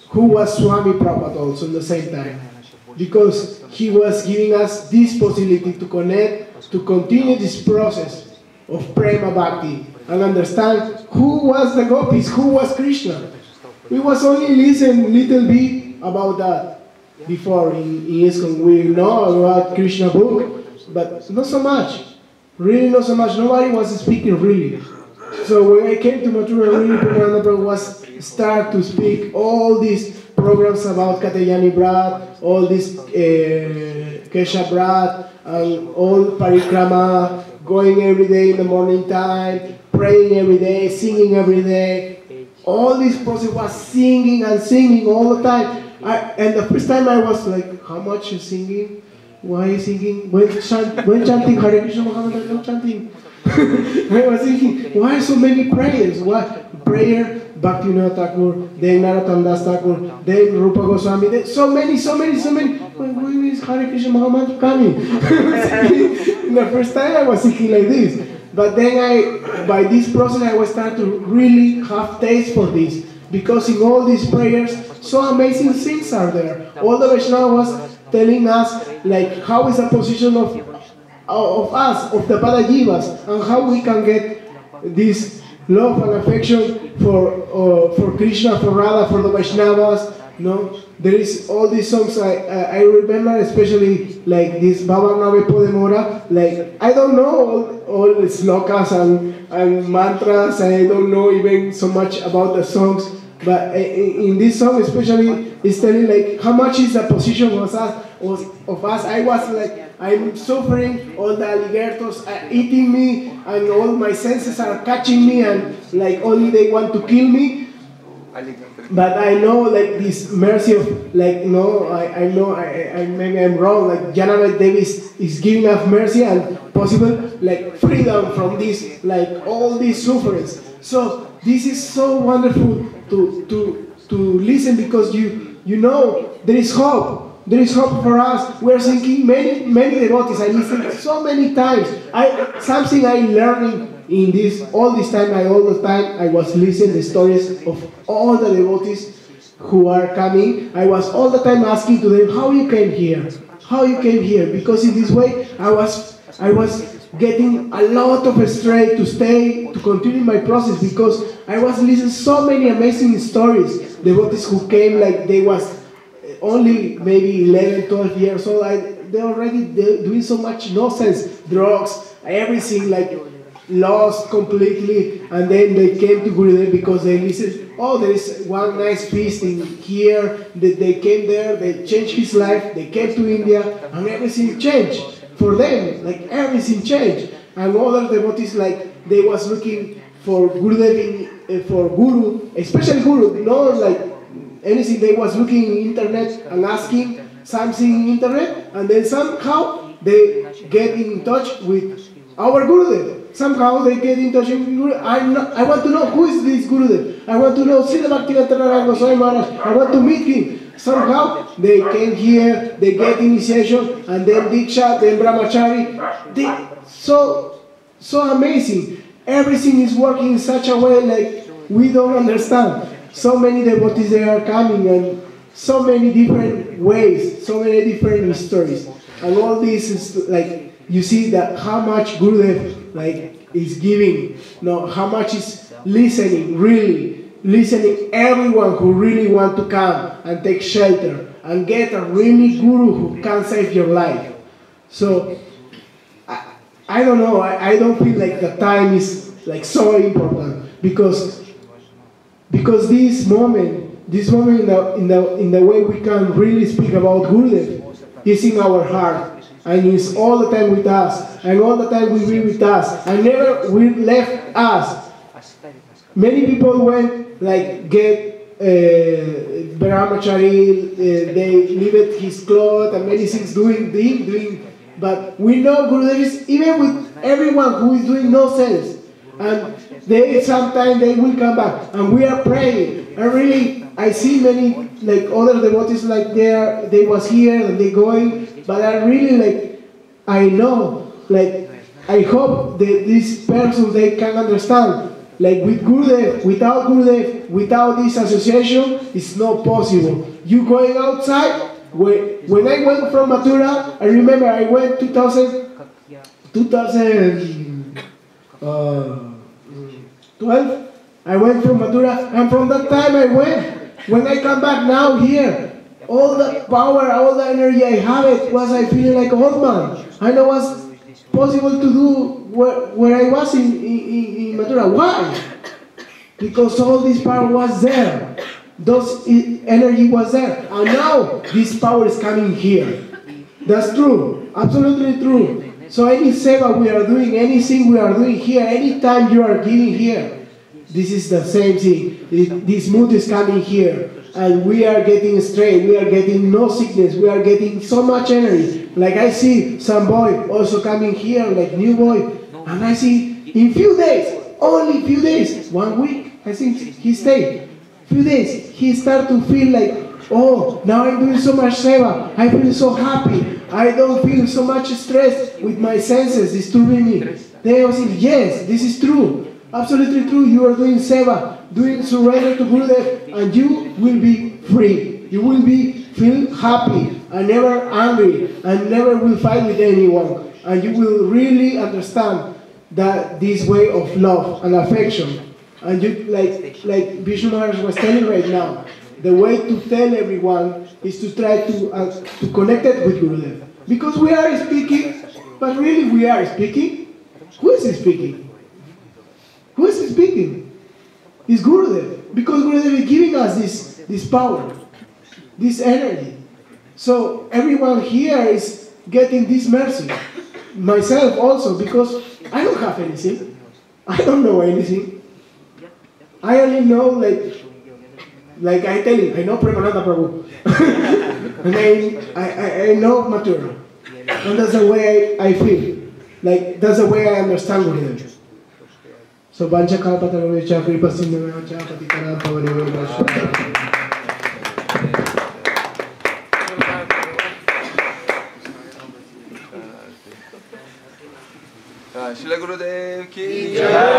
[SPEAKER 2] who was Swami Prabhupada also in the same time. Because he was giving us this possibility to connect, to continue this process of Prema Bhakti, and understand who was the gopis, who was Krishna. We was only listening little bit about that before in ISKCON. We know about Krishna book, but not so much. Really not so much. Nobody was speaking really. So when I came to Mathura, really Premanand Prabhu was start to speak all these programs about Katayani Brat, all this Kesha Brat, and all parikrama, going every day in the morning time, praying every day, singing every day. All this process was singing and singing all the time. And the first time I was like, how much is singing? Why is singing? When chanting Hare Krishna Mahamandra, no chanting. I was thinking, why so many prayers? Why prayer? Bhaktivedanta Thakur, then Narottam Das Thakur, then Rupa Goswami, then so many. When is Hare Krishna Mahamandra coming? The first time I was thinking like this. But then by this process, I was starting to really have taste for this. Because in all these prayers, so amazing things are there. All the Vaishnava was telling us, like, how is the position of us, of the Padajivas, and how we can get this love and affection for Krishna, for Radha, for the Vaishnavas, No, there is all these songs I remember, especially like this Baba Nave Podemora. Like I don't know all the slokas and mantras. I don't know even so much about the songs. But in this song, especially, it's telling like how much is the position of us. I was like, I'm suffering. All the alligators are eating me, and all my senses are catching me, and like only they want to kill me. But I know like this mercy of like no, I know I maybe I'm wrong. Like Janabet Davis is giving us mercy and possible like freedom from this like all these sufferings. So this is so wonderful to listen, because you know there is hope. There is hope for us. We are singing many devotees. I listened so many times. Something I learning in this all the time I was listening the stories of all the devotees who are coming. I was all the time asking to them, how you came here? How you came here? Because in this way I was getting a lot of strength to stay, to continue my process, because I was listening so many amazing stories. Devotees who came like they was only maybe 11, 12 years old. They already doing so much nonsense, drugs, everything like lost completely, and then they came to Gurudev because they listened, oh, there is one nice feast in here. They came there, they changed his life, they came to India, and everything changed for them, like everything changed. And other devotees, like they was looking for Gurudev, for Guru, especially Guru, not like anything. They was looking in internet and asking something in internet, and then somehow they get in touch with our Gurudev. Somehow they get in touch with Gurudev. I want to know who is this Gurudev. I want to know Srila Bhaktivedanta Narayan Gosvami Maharaj. I want to meet him. Somehow they came here, they get initiation, and then Diksha, then Brahmachari. So amazing. Everything is working in such a way like we don't understand. So many devotees they are coming, and so many different ways, so many different stories. And all this is like, you see that how much Gurudev like is giving, no, how much is listening, really listening everyone who really want to come and take shelter and get a really Guru who can save your life. So I don't know, I don't feel like the time is like so important, because this moment in the way we can really speak about Gurudev is in our heart. And He's all the time with us, and all the time will be with us, and never will left us. Many people went like get Brahmachari, they leave his clothes and many things doing, but we know Gurudev is even with everyone who is doing no sense, and sometimes they will come back, and we are praying. And really, I see many like other devotees like they was here and they going. But I really like, I know, like, I hope that these persons, they can understand, like with Gurudev, without this association, it's not possible. You going outside, when I went from Mathura, I remember I went 2012, I went from Mathura, and from that time I went. When I come back now here, all the power, all the energy I have, I feeling like an old man. I know what's possible to do where I was in Mathura. Why? Because all this power was there. Those energy was there. And now this power is coming here. That's true. Absolutely true. So any seva we are doing, anything we are doing here, anytime you are giving here, this is the same thing. This mood is coming here. And we are getting straight, we are getting no sickness, we are getting so much energy. Like I see some boy also coming here, like new boy, and I see in few days, only few days, 1 week, I think he stayed. Few days, he started to feel like, oh, now I'm doing so much seva, I feel so happy, I don't feel so much stress with my senses disturbing me. They all say, yes, this is true. Absolutely true, you are doing seva, doing surrender to Gurudev, and you will be free. You will feel happy and never angry and never will fight with anyone. And you will really understand that this way of love and affection. And you, like Vishnu Maharaj was telling right now, the way to tell everyone is to try to connect it with Gurudev. Because we are speaking, but really we are speaking. Who is speaking? Who is speaking? It's Gurudev. Because Gurudev is giving us this power, this energy. So everyone here is getting this mercy. Myself also, because I don't have anything. I don't know anything. I only know, like I tell you, I know Premananda Prabhu. And I know Mathura. And that's the way I feel. Like, that's the way I understand Gurudev. So, Bancha Kalpataravya Kripa Sindhavacha Patitanam Pavaneva.
[SPEAKER 3] Srila Gurudev ki jai.